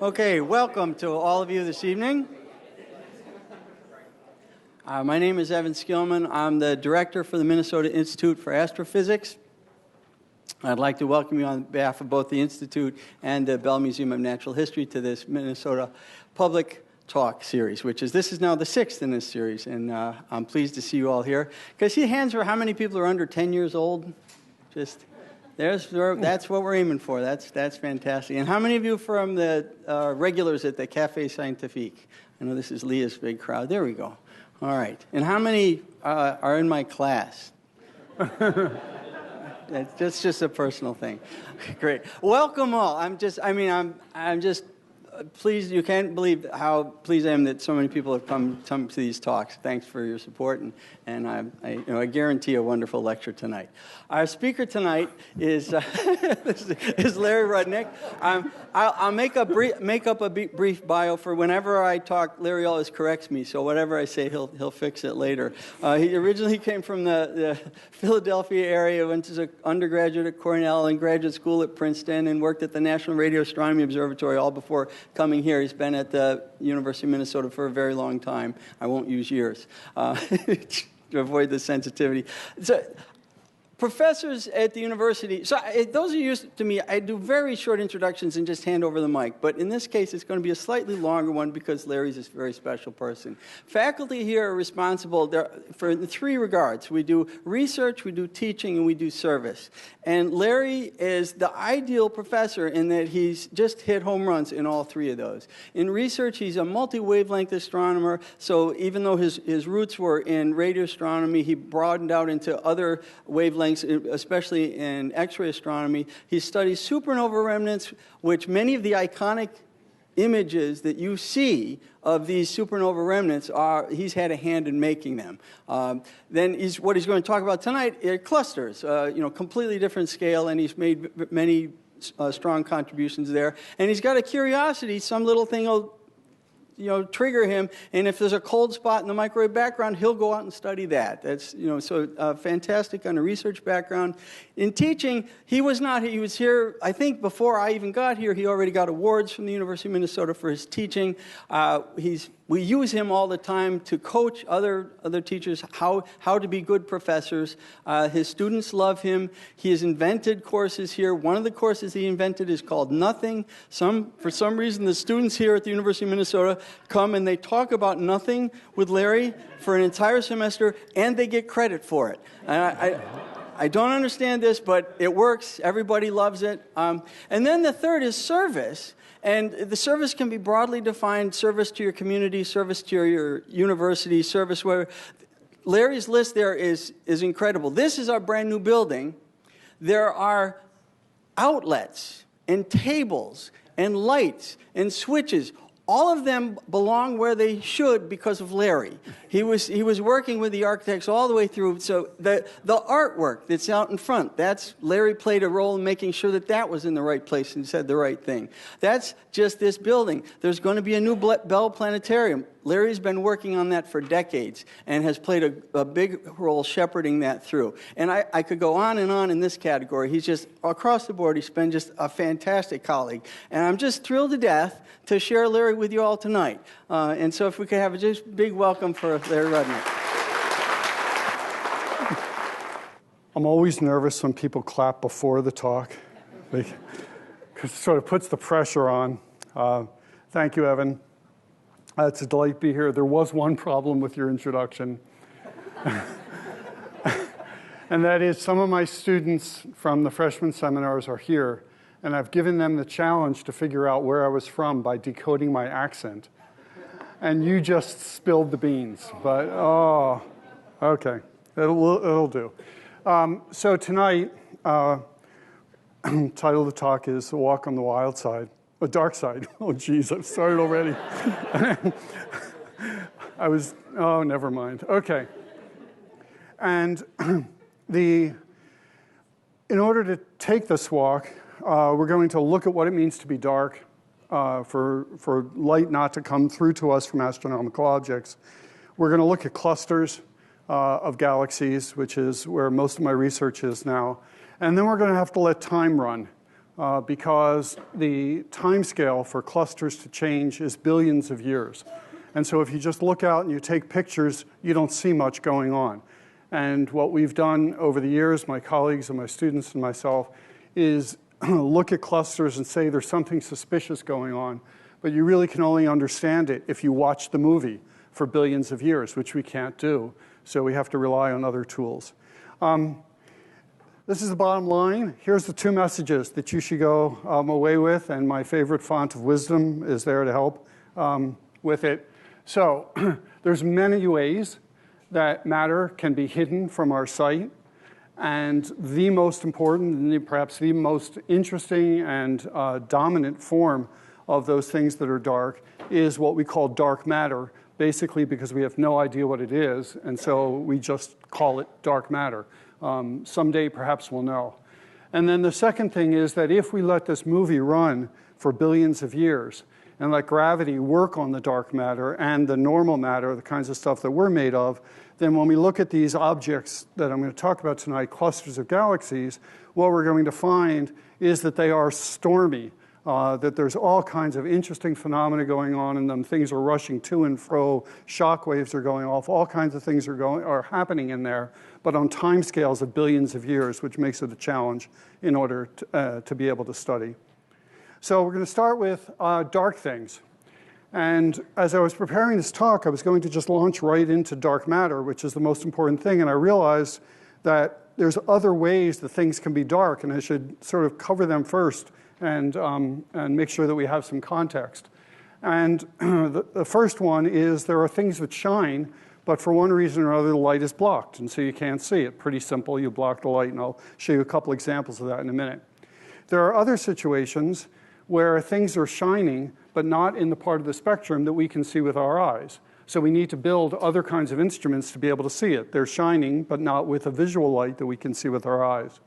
Okay, welcome to all of you this evening. My name is Evan Skillman. I'm the director for the Minnesota Institute for Astrophysics. I'd like to welcome you on behalf of both the Institute and the Bell Museum of Natural History to this Minnesota Public Talk series, this is now the 6th in this series, and I'm pleased to see you all here. Can I see hands for how many people are under 10 years old? That's what we're aiming for. That's fantastic. And how many of you from the regulars at the Café Scientifique? I know this is Leah's big crowd. There we go. All right. And how many are in my class? That's just a personal thing. Great. Welcome all. I'm just pleased. You can't believe how pleased I am that so many people have come to these talks. Thanks for your support, and I guarantee a wonderful lecture tonight. Our speaker tonight is is Larry Rudnick. I'll make up a brief bio for whenever I talk. Larry always corrects me, so whatever I say, he'll fix it later. He originally came from the Philadelphia area, went to undergraduate at Cornell and graduate school at Princeton, and worked at the National Radio Astronomy Observatory all before coming here. He's been at the University of Minnesota for a very long time. I won't use years to avoid the sensitivity. So, professors at the university, so those are used to me, I do very short introductions and just hand over the mic, but in this case it's going to be a slightly longer one because Larry's a very special person. Faculty here are responsible for in 3 regards. We do research, we do teaching, and we do service. And Larry is the ideal professor in that he's just hit home runs in all 3 of those. In research, he's a multi-wavelength astronomer, so even though his roots were in radio astronomy, he broadened out into other wavelengths, especially in X-ray astronomy. He studies supernova remnants, which many of the iconic images that you see of these supernova remnants he's had a hand in making them. Then what he's going to talk about tonight are clusters, completely different scale, and he's made many strong contributions there. And he's got a curiosity, some little thing will trigger him, and if there's a cold spot in the microwave background, he'll go out and study that. That's, fantastic on a research background. In teaching, he was here, I think before I even got here, he already got awards from the University of Minnesota for his teaching. We use him all the time to coach other teachers how to be good professors. His students love him. He has invented courses here. One of the courses he invented is called Nothing. For some reason, the students here at the University of Minnesota come and they talk about nothing with Larry for an entire semester, and they get credit for it. I don't understand this, but it works. Everybody loves it. And then the third is service. And the service can be broadly defined: service to your community, service to your university, service where. Larry's list there is incredible. This is our brand new building. There are outlets and tables and lights and switches. All of them belong where they should because of Larry. He was working with the architects all the way through. So the artwork that's out in front, Larry played a role in making sure that was in the right place and said the right thing. That's just this building. There's going to be a new Bell Planetarium. Larry's been working on that for decades and has played a big role shepherding that through. And I could go on and on in this category. He's just, across the board, he's been just a fantastic colleague. And I'm just thrilled to death to share Larry with you all tonight. And so if we could have a just big welcome for Larry Rudnick. I'm always nervous when people clap before the talk, because it sort of puts the pressure on. Thank you, Evan. It's a delight to be here. There was one problem with your introduction. And that is some of my students from the freshman seminars are here, and I've given them the challenge to figure out where I was from by decoding my accent. And you just spilled the beans. But, okay. It'll do. So tonight, title of the talk is A Walk on the Wild Side. A dark side. Oh, geez, I've started already. Never mind. Okay. And in order to take this walk, we're going to look at what it means to be dark, for light not to come through to us from astronomical objects. We're going to look at clusters of galaxies, which is where most of my research is now. And then we're going to have to let time run because the time scale for clusters to change is billions of years. And so if you just look out and you take pictures, you don't see much going on. And what we've done over the years, my colleagues and my students and myself, is look at clusters and say there's something suspicious going on, but you really can only understand it if you watch the movie for billions of years, which we can't do. So we have to rely on other tools. This is the bottom line. Here's the two messages that you should go away with, and my favorite font of wisdom is there to help with it. So there's many ways that matter can be hidden from our sight. And the most important, and perhaps the most interesting and dominant form of those things that are dark is what we call dark matter, basically because we have no idea what it is, and so we just call it dark matter. Someday, perhaps we'll know. And then the second thing is that if we let this movie run for billions of years and let gravity work on the dark matter and the normal matter, the kinds of stuff that we're made of, then when we look at these objects that I'm going to talk about tonight, clusters of galaxies, what we're going to find is that they are stormy, that there's all kinds of interesting phenomena going on in them. Things are rushing to and fro, shock waves are going off, all kinds of things are happening in there, but on time scales of billions of years, which makes it a challenge in order to be able to study. So we're going to start with dark things. And as I was preparing this talk, I was going to just launch right into dark matter, which is the most important thing. And I realized that there's other ways that things can be dark, and I should sort of cover them first and make sure that we have some context. And the first one is there are things that shine, but for one reason or other, the light is blocked, and so you can't see it. Pretty simple. You block the light, and I'll show you a couple examples of that in a minute. There are other situations where things are shining, but not in the part of the spectrum that we can see with our eyes. So we need to build other kinds of instruments to be able to see it. They're shining, but not with a visual light that we can see with our eyes.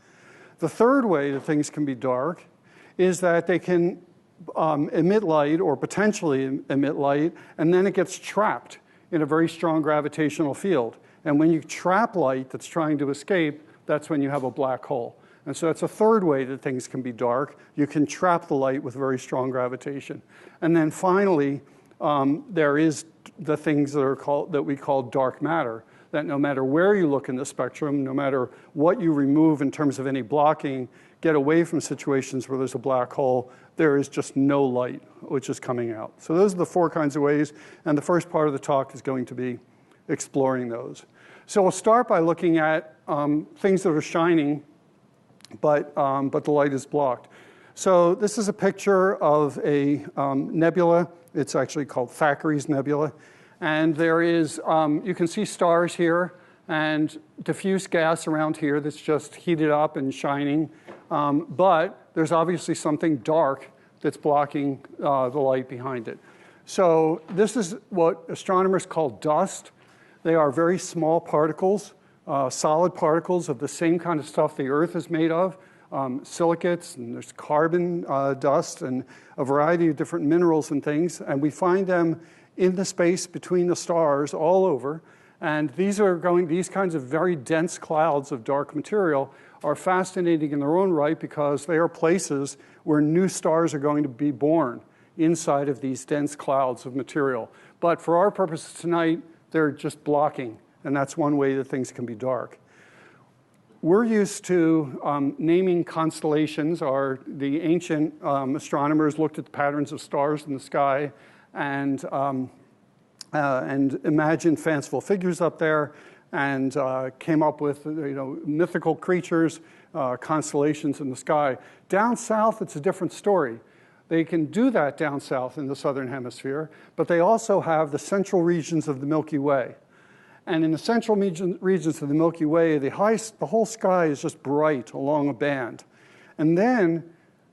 The third way that things can be dark is that they can emit light or potentially emit light, and then it gets trapped in a very strong gravitational field. And when you trap light that's trying to escape, that's when you have a black hole. And so that's a third way that things can be dark. You can trap the light with very strong gravitation. And then finally, there is the things that we call dark matter, that no matter where you look in the spectrum, no matter what you remove in terms of any blocking, get away from situations where there's a black hole, there is just no light which is coming out. So those are the four kinds of ways, and the first part of the talk is going to be exploring those. So we'll start by looking at things that are shining, but the light is blocked. So this is a picture of a nebula. It's actually called Thackeray's Nebula. And there is, you can see stars here and diffuse gas around here that's just heated up and shining. But there's obviously something dark that's blocking the light behind it. So this is what astronomers call dust. They are very small particles, solid particles of the same kind of stuff the Earth is made of, silicates, and there's carbon dust, and a variety of different minerals and things. And we find them in the space between the stars all over. And these kinds of very dense clouds of dark material are fascinating in their own right because they are places where new stars are going to be born inside of these dense clouds of material. But for our purposes tonight, they're just blocking, and that's one way that things can be dark. We're used to naming constellations. The ancient astronomers looked at the patterns of stars in the sky and imagined fanciful figures up there and came up with mythical creatures, constellations in the sky. Down south, it's a different story. They can do that down south in the southern hemisphere, but they also have the central regions of the Milky Way. And in the central regions of the Milky Way, the whole sky is just bright along a band. And then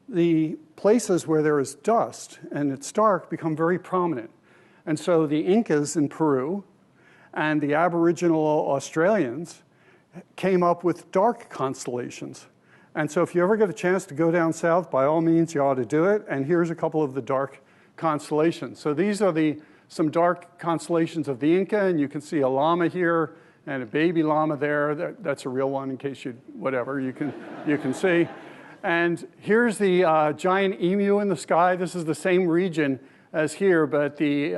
the places where there is dust and it's dark become very prominent. And so the Incas in Peru and the Aboriginal Australians came up with dark constellations. And so if you ever get a chance to go down south, by all means, you ought to do it. And here's a couple of the dark constellations. So these are some dark constellations of the Inca, and you can see a llama here and a baby llama there. That's a real one in case you can see. And here's the giant emu in the sky. This is the same region as here, but the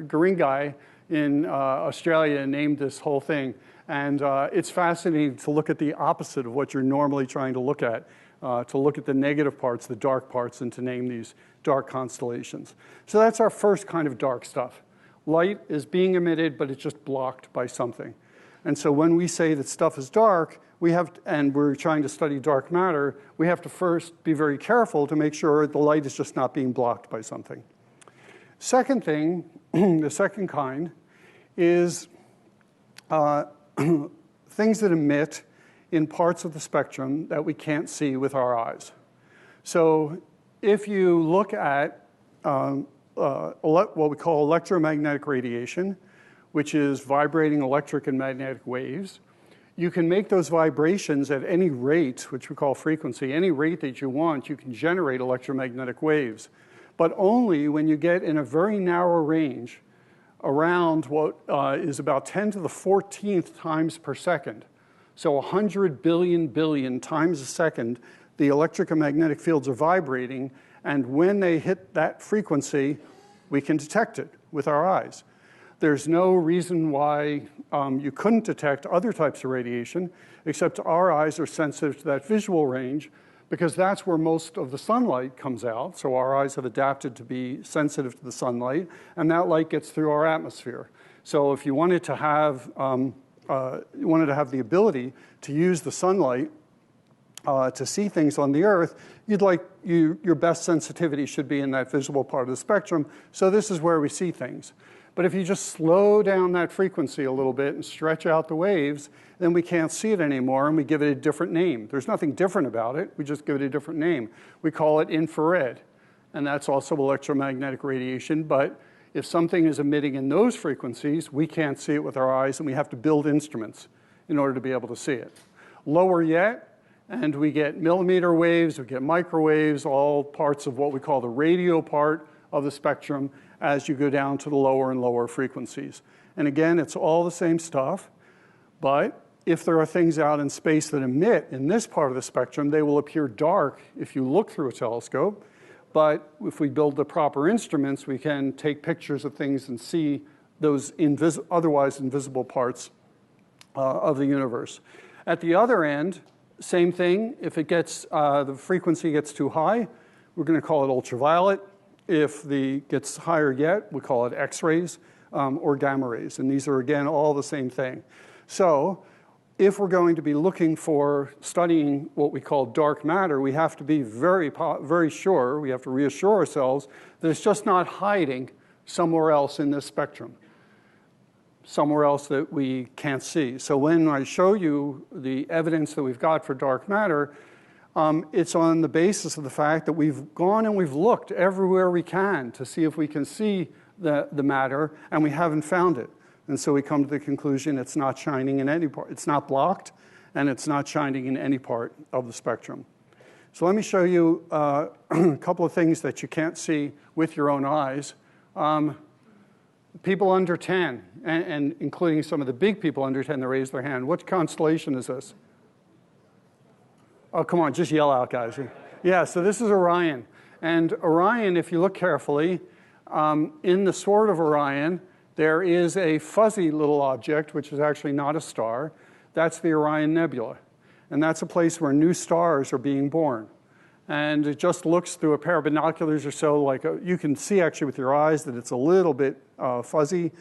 Guringai in Australia named this whole thing. And it's fascinating to look at the opposite of what you're normally trying to look at the negative parts, the dark parts, and to name these dark constellations. So that's our first kind of dark stuff. Light is being emitted, but it's just blocked by something. And so when we say that stuff is dark, and we're trying to study dark matter, we have to first be very careful to make sure the light is just not being blocked by something. Second thing, the second kind, is things that emit in parts of the spectrum that we can't see with our eyes. So if you look at what we call electromagnetic radiation, which is vibrating electric and magnetic waves, you can make those vibrations at any rate, which we call frequency, any rate that you want, you can generate electromagnetic waves. But only when you get in a very narrow range around what is about 10 to the 14th times per second. So 100 billion times a second, the electric and magnetic fields are vibrating, and when they hit that frequency, we can detect it with our eyes. There's no reason why you couldn't detect other types of radiation, except our eyes are sensitive to that visual range, because that's where most of the sunlight comes out. So our eyes have adapted to be sensitive to the sunlight, and that light gets through our atmosphere. So if you wanted to have the ability to use the sunlight to see things on the Earth, your best sensitivity should be in that visible part of the spectrum. So this is where we see things. But if you just slow down that frequency a little bit and stretch out the waves, then we can't see it anymore, and we give it a different name. There's nothing different about it. We just give it a different name. We call it infrared, and that's also electromagnetic radiation. But if something is emitting in those frequencies, we can't see it with our eyes, and we have to build instruments in order to be able to see it. Lower yet, and we get millimeter waves, we get microwaves, all parts of what we call the radio part of the spectrum as you go down to the lower and lower frequencies. And again, it's all the same stuff, but if there are things out in space that emit in this part of the spectrum, they will appear dark if you look through a telescope. But if we build the proper instruments, we can take pictures of things and see those otherwise invisible parts of the universe. At the other end, same thing. If it gets, the frequency gets too high, we're going to call it ultraviolet. If it gets higher yet, we call it X-rays or gamma rays. And these are, again, all the same thing. So if we're going to be looking for studying what we call dark matter, we have to be very sure, we have to reassure ourselves that it's just not hiding somewhere else in this spectrum, somewhere else that we can't see. So when I show you the evidence that we've got for dark matter, it's on the basis of the fact that we've gone and we've looked everywhere we can to see if we can see the matter, and we haven't found it. And so we come to the conclusion it's not shining in any part. It's not blocked, and it's not shining in any part of the spectrum. So let me show you a couple of things that you can't see with your own eyes. People under 10, and including some of the big people under 10 that raise their hand. What constellation is this? Oh, come on, just yell out, guys. Yeah, so this is Orion. And Orion, if you look carefully, in the sword of Orion, there is a fuzzy little object, which is actually not a star. That's the Orion Nebula. And that's a place where new stars are being born. And it just looks through a pair of binoculars or so like you can see actually with your eyes that it's a little bit fuzzy.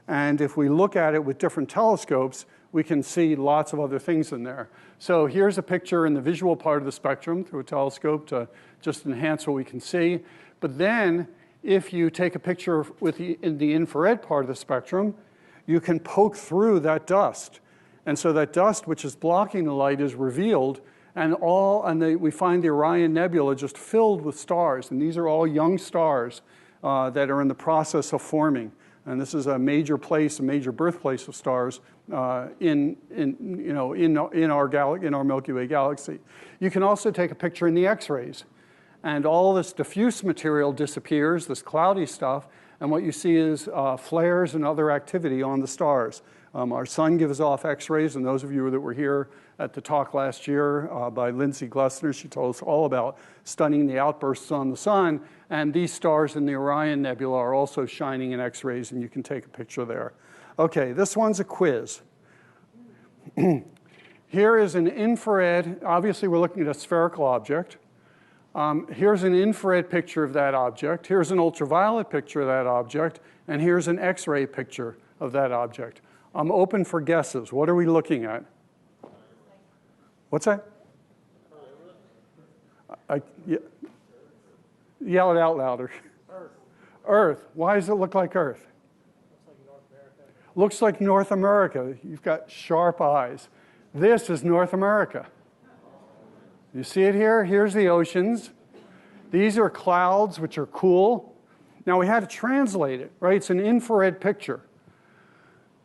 And if we look at it with different telescopes, we can see lots of other things in there. So here's a picture in the visual part of the spectrum through a telescope to just enhance what we can see. But then if you take a picture in the infrared part of the spectrum, you can poke through that dust. And so that dust, which is blocking the light, is revealed, and we find the Orion Nebula just filled with stars. And these are all young stars that are in the process of forming. And this is a major place, a major birthplace of stars in our Milky Way galaxy. You can also take a picture in the X-rays, and all this diffuse material disappears, this cloudy stuff, and what you see is flares and other activity on the stars Our sun gives off X-rays, and those of you that were here at the talk last year by Lindsay Glessner, she told us all about studying the outbursts on the sun, and these stars in the Orion Nebula are also shining in X-rays, and you can take a picture there. Okay, this one's a quiz. Here is an infrared, obviously we're looking at a spherical object. Here's an infrared picture of that object. Here's an ultraviolet picture of that object. And here's an X-ray picture of that object. I'm open for guesses. What are we looking at? What's that? Yell it out louder. Earth. Earth. Why does it look like Earth? Looks like North America. You've got sharp eyes. This is North America. You see it here? Here's the oceans. These are clouds, which are cool. Now, we had to translate it, right? It's an infrared picture.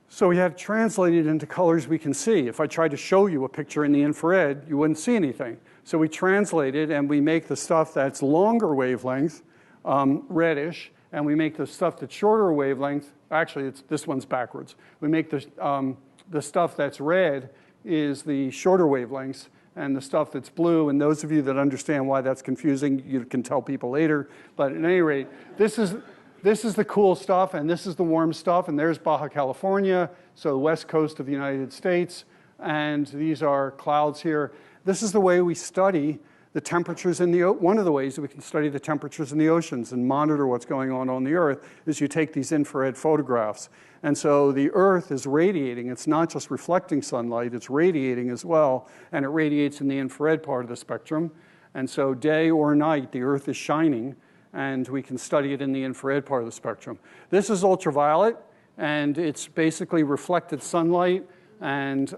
So we had to translate it into colors we can see. If I tried to show you a picture in the infrared, you wouldn't see anything. So we translate it, and we make the stuff that's longer wavelength, reddish, and we make the stuff that's shorter wavelength. Actually, this one's backwards. We make the stuff that's red is the shorter wavelengths, and the stuff that's blue, and those of you that understand why that's confusing, you can tell people later. But at any rate, this is the cool stuff, and this is the warm stuff, and there's Baja California, so the west coast of the United States, and these are clouds here. This is the way we study the temperatures in the one of the ways that we can study the temperatures in the oceans and monitor what's going on the Earth is you take these infrared photographs. And so the Earth is radiating. It's not just reflecting sunlight, it's radiating as well, and it radiates in the infrared part of the spectrum. And so day or night, the Earth is shining, and we can study it in the infrared part of the spectrum. This is ultraviolet, and it's basically reflected sunlight and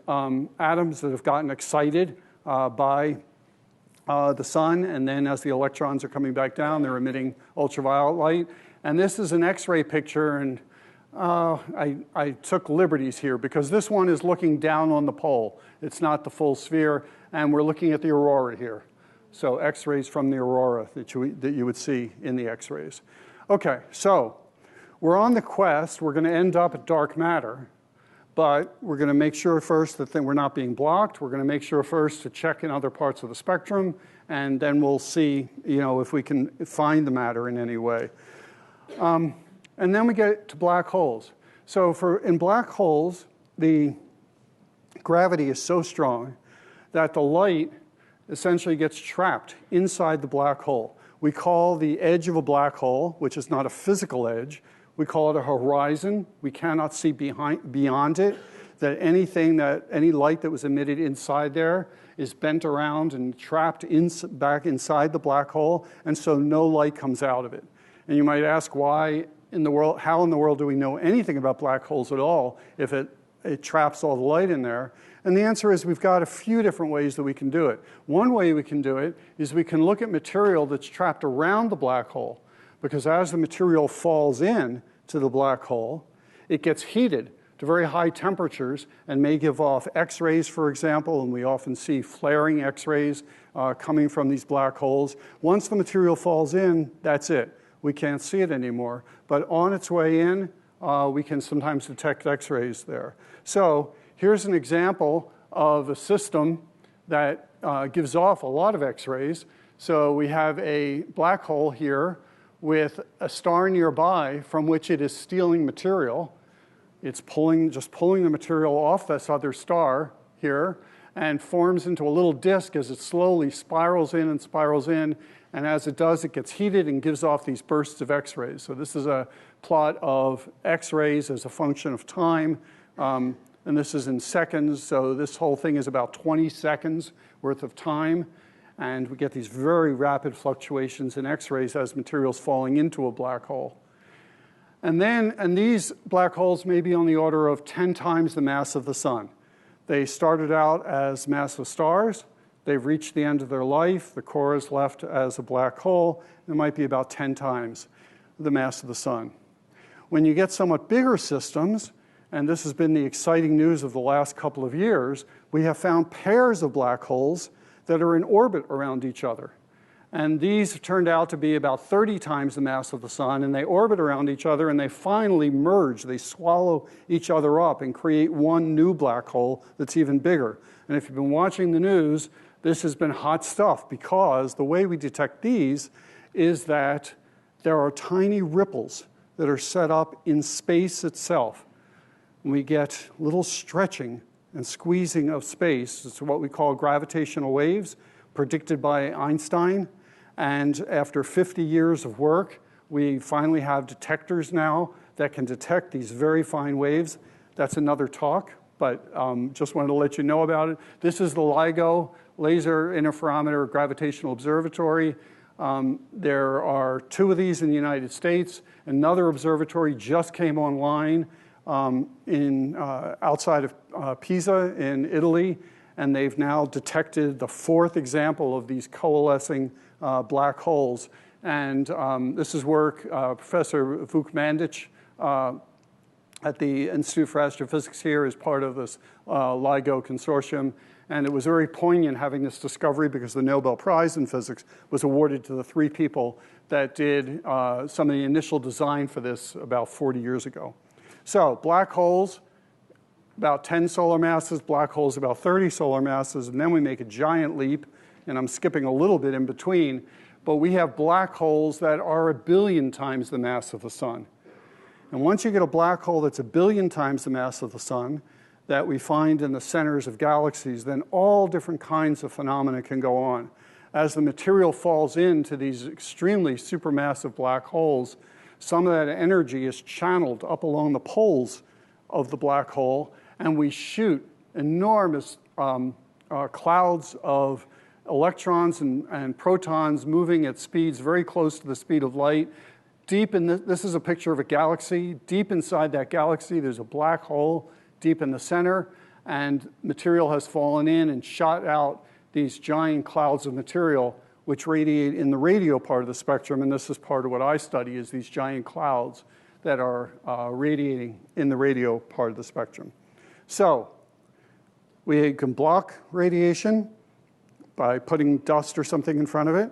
atoms that have gotten excited by the sun, and then as the electrons are coming back down, they're emitting ultraviolet light. And this is an X-ray picture, and I took liberties here because this one is looking down on the pole. It's not the full sphere, and we're looking at the aurora here. So X-rays from the aurora that you would see in the X-rays. Okay, so we're on the quest. We're going to end up at dark matter. But we're going to make sure first that we're not being blocked. We're going to make sure first to check in other parts of the spectrum, and then we'll see, if we can find the matter in any way. And then we get to black holes. So in black holes, the gravity is so strong that the light essentially gets trapped inside the black hole. We call the edge of a black hole, which is not a physical edge, we call it a horizon. We cannot see beyond it, that any light that was emitted inside there is bent around and trapped back inside the black hole, and so no light comes out of it. And you might ask how in the world do we know anything about black holes at all if it traps all the light in there? And the answer is we've got a few different ways that we can do it. One way we can do it is we can look at material that's trapped around the black hole, because as the material falls in to the black hole, it gets heated to very high temperatures and may give off X-rays, for example, and we often see flaring X-rays coming from these black holes. Once the material falls in, that's it. We can't see it anymore. But on its way in, we can sometimes detect X-rays there. So here's an example of a system that gives off a lot of X-rays. So we have a black hole here with a star nearby from which it is stealing material. It's just pulling the material off this other star here and forms into a little disk as it slowly spirals in and spirals in. And as it does, it gets heated and gives off these bursts of X-rays. So this is a plot of X-rays as a function of time. And this is in seconds. So this whole thing is about 20 seconds worth of time. And we get these very rapid fluctuations in X-rays as material's falling into a black hole. And these black holes may be on the order of 10 times the mass of the sun. They started out as massive stars. They've reached the end of their life. The core is left as a black hole. It might be about 10 times the mass of the sun. When you get somewhat bigger systems, and this has been the exciting news of the last couple of years, we have found pairs of black holes that are in orbit around each other. And these turned out to be about 30 times the mass of the sun, and they orbit around each other, and they finally merge. They swallow each other up and create one new black hole that's even bigger. And if you've been watching the news, this has been hot stuff, because the way we detect these is that there are tiny ripples that are set up in space itself. We get little stretching and squeezing of space. It's what we call gravitational waves, predicted by Einstein. And after 50 years of work, we finally have detectors now that can detect these very fine waves. That's another talk, but just wanted to let you know about it. This is the Ligo Laser Interferometer Gravitational Observatory. There are 2 of these in the United States. Another observatory just came online outside of Pisa in Italy, and they've now detected the 4th example of these coalescing black holes. And this is work Professor Vukmandic at the Institute for Astrophysics here is part of this LIGO consortium. And it was very poignant having this discovery, because the Nobel Prize in Physics was awarded to the 3 people that did some of the initial design for this about 40 years ago. So black holes, about 10 solar masses, black holes about 30 solar masses, and then we make a giant leap, and I'm skipping a little bit in between, but we have black holes that are 1 billion times the mass of the sun. And once you get a black hole that's 1 billion times the mass of the sun, that we find in the centers of galaxies, then all different kinds of phenomena can go on. As the material falls into these extremely supermassive black holes, some of that energy is channeled up along the poles of the black hole, and we shoot enormous clouds of electrons and protons moving at speeds very close to the speed of light. Deep in this is a picture of a galaxy. Deep inside that galaxy, there's a black hole deep in the center, and material has fallen in and shot out these giant clouds of material which radiate in the radio part of the spectrum, and this is part of what I study, is these giant clouds that are radiating in the radio part of the spectrum. So we can block radiation by putting dust or something in front of it.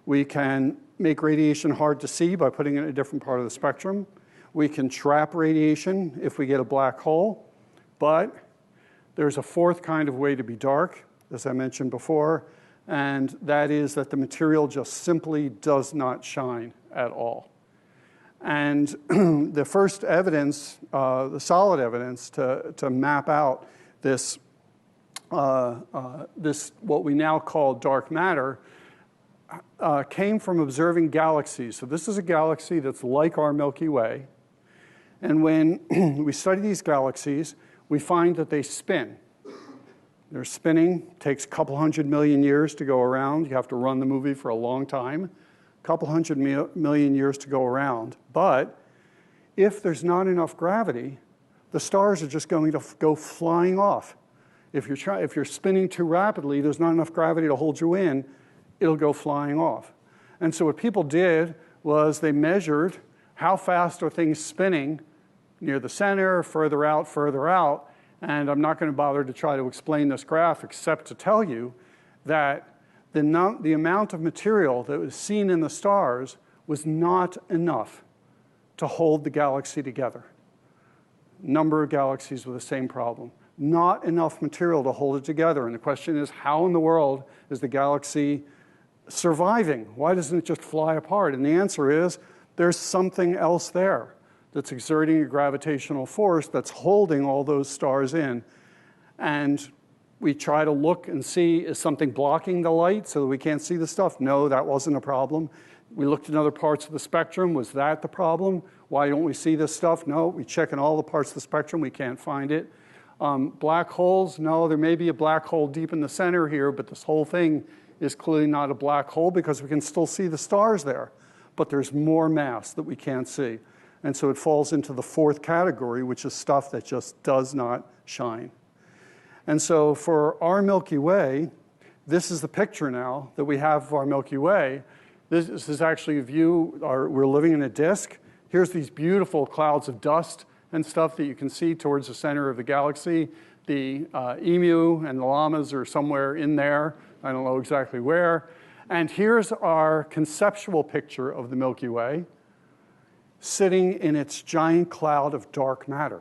We can make radiation hard to see by putting it in a different part of the spectrum. We can trap radiation if we get a black hole, but there's a 4th kind of way to be dark, as I mentioned before, and that is that the material just simply does not shine at all. And the first evidence, the solid evidence to map out this, what we now call dark matter, came from observing galaxies. So this is a galaxy that's like our Milky Way. And when we study these galaxies, we find that they spin. Their spinning takes a couple 100 million years to go around. You have to run the movie for a long time. A couple 100 million years to go around. But if there's not enough gravity, the stars are just going to go flying off. If you're spinning too rapidly, there's not enough gravity to hold you in, it'll go flying off. And so what people did was they measured how fast are things spinning near the center, further out, and I'm not going to bother to try to explain this graph except to tell you that the amount of material that was seen in the stars was not enough to hold the galaxy together. Number of galaxies with the same problem. Not enough material to hold it together. And the question is, how in the world is the galaxy surviving? Why doesn't it just fly apart? And the answer is, there's something else there that's exerting a gravitational force that's holding all those stars in. And we try to look and see, is something blocking the light so that we can't see the stuff? No, that wasn't a problem. We looked in other parts of the spectrum. Was that the problem? Why don't we see this stuff? No, we check in all the parts of the spectrum. We can't find it. Black holes, no, there may be a black hole deep in the center here, but this whole thing is clearly not a black hole because we can still see the stars there. But there's more mass that we can't see. And so it falls into the 4th category, which is stuff that just does not shine. And so for our Milky Way, this is the picture now that we have of our Milky Way. This is actually a view, we're living in a disk. Here's these beautiful clouds of dust and stuff that you can see towards the center of the galaxy. The emu and the llamas are somewhere in there. I don't know exactly where. And here's our conceptual picture of the Milky Way sitting in its giant cloud of dark matter.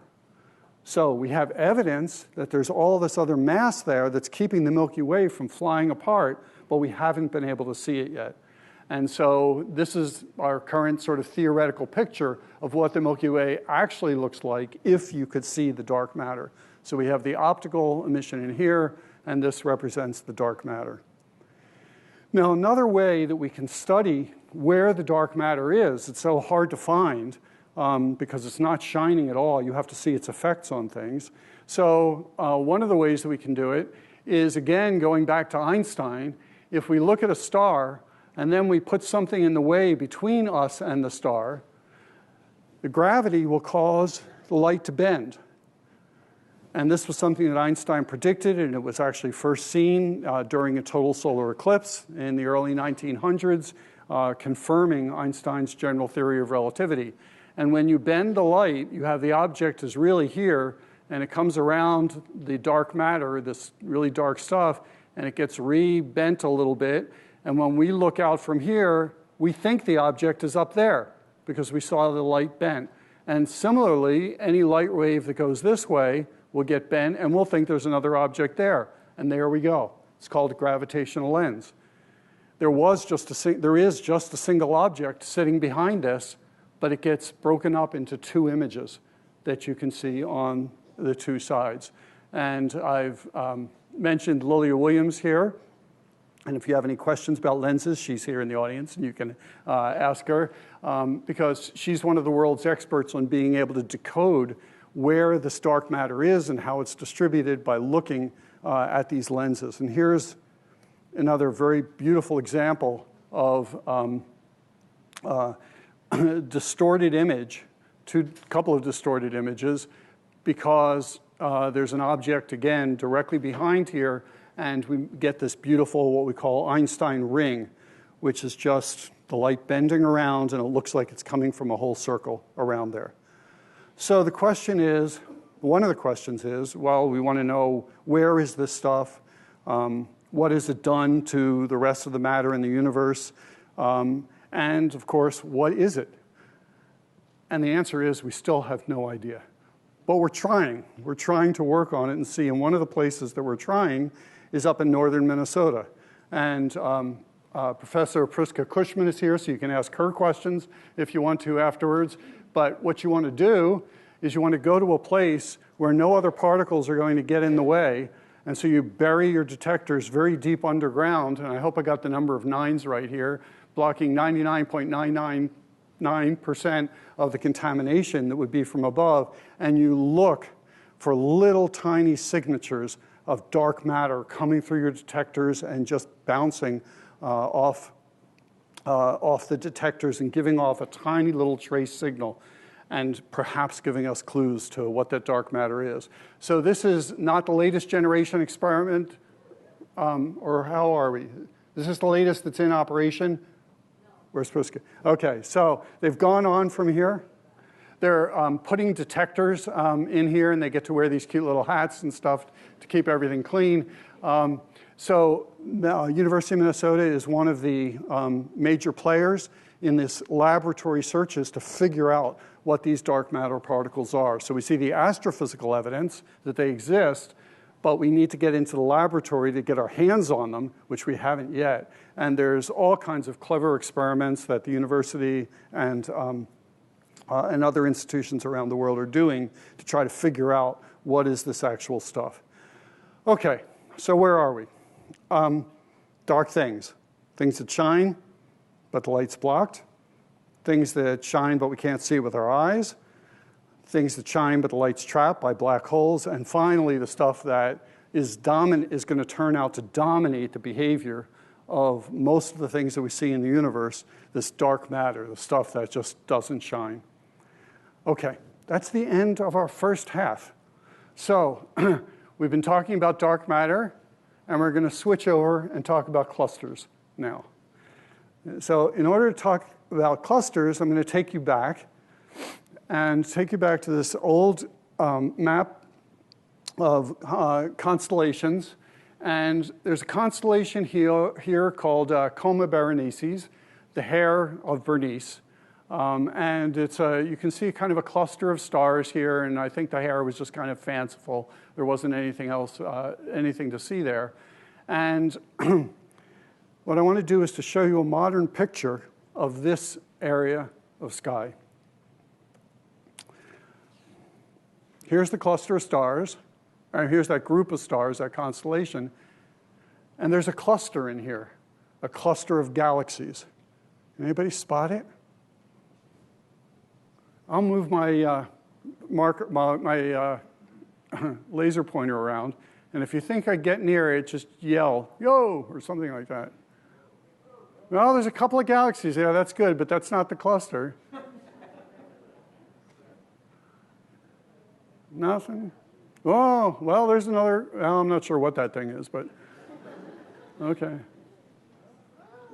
So we have evidence that there's all this other mass there that's keeping the Milky Way from flying apart, but we haven't been able to see it yet. And so this is our current sort of theoretical picture of what the Milky Way actually looks like if you could see the dark matter. So we have the optical emission in here, and this represents the dark matter. Now, another way that we can study where the dark matter is, it's so hard to find because it's not shining at all. You have to see its effects on things. So one of the ways that we can do it is, again, going back to Einstein, if we look at a star and then we put something in the way between us and the star, the gravity will cause the light to bend. And this was something that Einstein predicted, and it was actually first seen during a total solar eclipse in the early 1900s, confirming Einstein's general theory of relativity. And when you bend the light, you have the object is really here, and it comes around the dark matter, this really dark stuff, and it gets re-bent a little bit. And when we look out from here, we think the object is up there because we saw the light bent. And similarly, any light wave that goes this way will get bent, and we'll think there's another object there. And there we go. It's called a gravitational lens. There is just a single object sitting behind this, but it gets broken up into two images that you can see on the two sides. And I've mentioned Lilia Williams here. And if you have any questions about lenses, she's here in the audience, and you can ask her, because she's one of the world's experts on being able to decode where this dark matter is and how it's distributed by looking at these lenses. And here's another very beautiful example of distorted image, a couple of distorted images, because there's an object, again, directly behind here, and we get this beautiful, what we call Einstein ring, which is just the light bending around, and it looks like it's coming from a whole circle around there. So the question is, one of the questions is, well, we want to know where is this stuff? What has it done to the rest of the matter in the universe? And of course, what is it? And the answer is we still have no idea. But we're trying. We're trying to work on it and see. And one of the places that we're trying is up in northern Minnesota. And Professor Priska Cushman is here, so you can ask her questions if you want to afterwards. But what you want to do is you want to go to a place where no other particles are going to get in the way. And so you bury your detectors very deep underground. And I hope I got the number of nines right here, blocking 99.999% of the contamination that would be from above. And you look for little tiny signatures of dark matter coming through your detectors and just bouncing off the detectors and giving off a tiny little trace signal and perhaps giving us clues to what that dark matter is. So this is not the latest generation experiment, or how are we? This is the latest that's in operation? No. We're supposed to. Okay, so they've gone on from here. They're putting detectors in here, and they get to wear these cute little hats and stuff to keep everything clean. So University of Minnesota is one of the major players in this laboratory searches to figure out what these dark matter particles are. So we see the astrophysical evidence that they exist, but we need to get into the laboratory to get our hands on them, which we haven't yet. And there's all kinds of clever experiments that the university and other institutions around the world are doing to try to figure out what is this actual stuff. Okay, so where are we? Dark things that shine, but the light's blocked. Things that shine, but we can't see with our eyes. Things that shine, but the light's trapped by black holes. And finally, the stuff that is going to turn out to dominate the behavior of most of the things that we see in the universe, this dark matter, the stuff that just doesn't shine. Okay, that's the end of our first half. So we've been talking about dark matter, and we're going to switch over and talk about clusters now. So in order to talk about clusters, I'm going to take you back to this old map of constellations. And there's a constellation here called Coma Berenices, the hair of Bernice. And it's you can see kind of a cluster of stars here, and I think the hair was just kind of fanciful. There wasn't anything else, anything to see there. And what I want to do is to show you a modern picture of this area of sky. Here's the cluster of stars. Here's that group of stars, that constellation. And there's a cluster in here, a cluster of galaxies. Anybody spot it? I'll move my laser pointer around, and if you think I get near it, just yell, "Yo!" or something like that. Well, there's a couple of galaxies. Yeah, that's good, but that's not the cluster. Nothing? Oh, well, there's another. Well, I'm not sure what that thing is, but okay.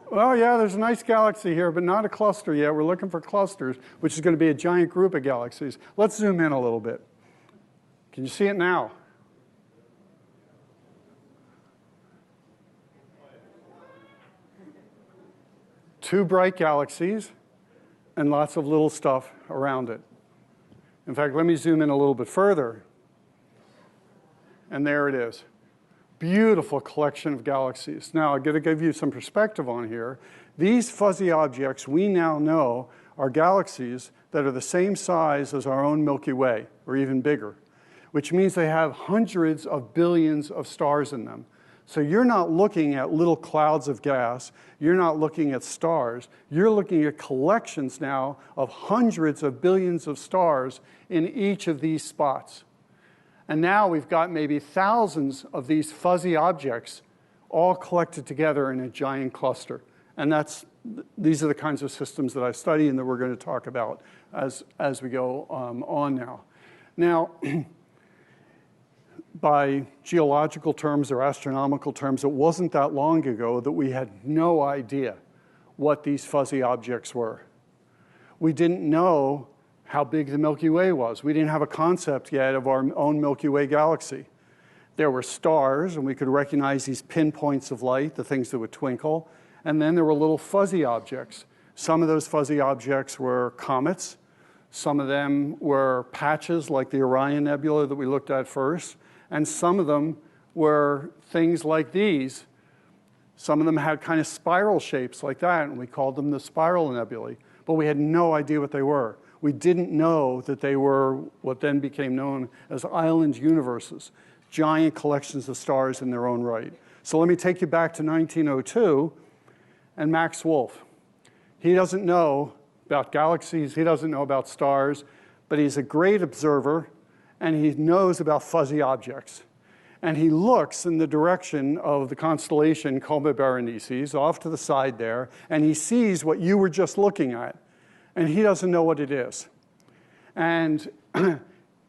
Well, yeah, there's a nice galaxy here, but not a cluster yet. We're looking for clusters, which is going to be a giant group of galaxies. Let's zoom in a little bit. Can you see it now? Two bright galaxies and lots of little stuff around it. In fact, let me zoom in a little bit further. And there it is. Beautiful collection of galaxies. Now, I'm going to give you some perspective on here. These fuzzy objects we now know are galaxies that are the same size as our own Milky Way, or even bigger, which means they have hundreds of billions of stars in them. So you're not looking at little clouds of gas. You're not looking at stars. You're looking at collections now of hundreds of billions of stars in each of these spots. And now we've got maybe thousands of these fuzzy objects all collected together in a giant cluster. And these are the kinds of systems that I study and that we're going to talk about as we go on now. Now, by geological terms or astronomical terms, it wasn't that long ago that we had no idea what these fuzzy objects were. We didn't know how big the Milky Way was. We didn't have a concept yet of our own Milky Way galaxy. There were stars, and we could recognize these pinpoints of light, the things that would twinkle. And then there were little fuzzy objects. Some of those fuzzy objects were comets. Some of them were patches like the Orion Nebula that we looked at first. And some of them were things like these. Some of them had kind of spiral shapes like that, and we called them the spiral nebulae. But we had no idea what they were. We didn't know that they were what then became known as island universes, giant collections of stars in their own right. So let me take you back to 1902 and Max Wolf. He doesn't know about galaxies, he doesn't know about stars, but he's a great observer, and he knows about fuzzy objects. And he looks in the direction of the constellation Coma Berenices, off to the side there, and he sees what you were just looking at. And he doesn't know what it is. And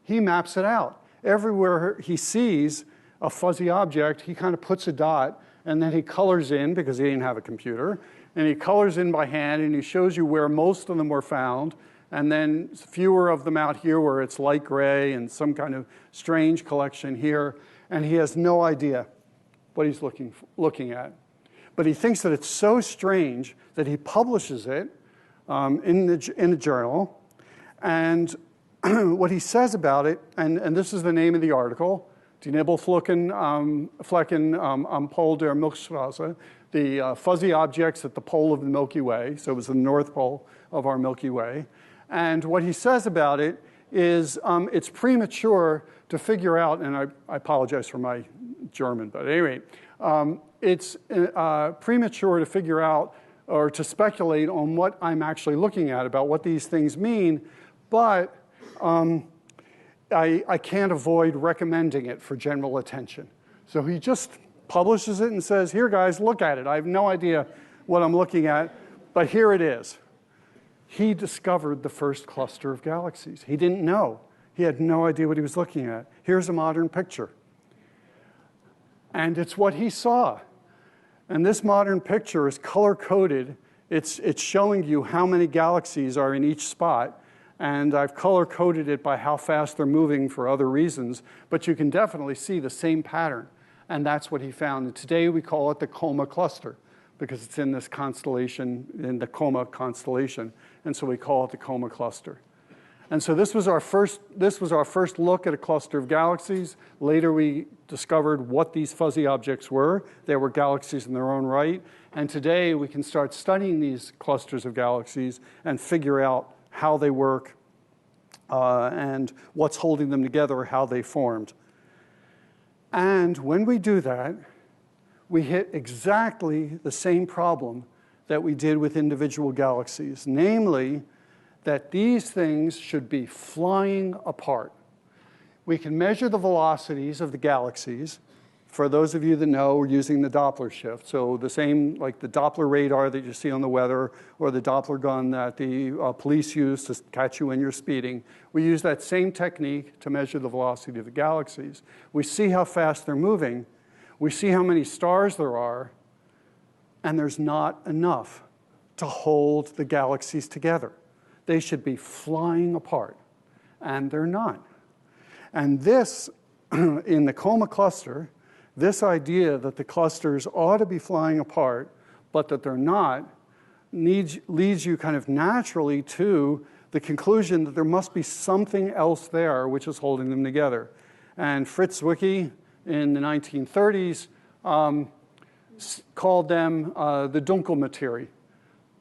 he maps it out. Everywhere he sees a fuzzy object, he kind of puts a dot, and then he colors in, because he didn't have a computer, and he colors in by hand, and he shows you where most of them were found, and then fewer of them out here where it's light gray and some kind of strange collection here, and he has no idea what he's looking at. But he thinks that it's so strange that he publishes it in a journal, and what he says about it, and this is the name of the article, Die Nebelflecken am Pol der Milchstraße, the fuzzy objects at the pole of the Milky Way, so it was the North Pole of our Milky Way. And what he says about it is it's premature to figure out, and I apologize for my German, but anyway, it's premature to figure out or to speculate on what I'm actually looking at, about what these things mean, but I can't avoid recommending it for general attention. So he just publishes it and says, here guys, look at it. I have no idea what I'm looking at, but here it is. He discovered the first cluster of galaxies. He didn't know. He had no idea what he was looking at. Here's a modern picture. And it's what he saw. And this modern picture is color-coded. It's showing you how many galaxies are in each spot. And I've color-coded it by how fast they're moving for other reasons. But you can definitely see the same pattern. And that's what he found. And today we call it the Coma Cluster because it's in this constellation, in the Coma constellation. And so we call it the Coma Cluster. And so this was our first look at a cluster of galaxies. Later we discovered what these fuzzy objects were. They were galaxies in their own right. And today we can start studying these clusters of galaxies and figure out how they work and what's holding them together, how they formed. And when we do that, we hit exactly the same problem that we did with individual galaxies, namely that these things should be flying apart. We can measure the velocities of the galaxies. For those of you that know, we're using the Doppler Shift. So the same, like the Doppler radar that you see on the weather, or the Doppler gun that the police use to catch you when you're speeding. We use that same technique to measure the velocity of the galaxies. We see how fast they're moving. We see how many stars there are. And there's not enough to hold the galaxies together. They should be flying apart. And they're not. And this, in the Coma Cluster, this idea that the clusters ought to be flying apart, but that they're not, leads you kind of naturally to the conclusion that there must be something else there which is holding them together. And Fritz Zwicky in the 1930s called them the Dunkelmaterie,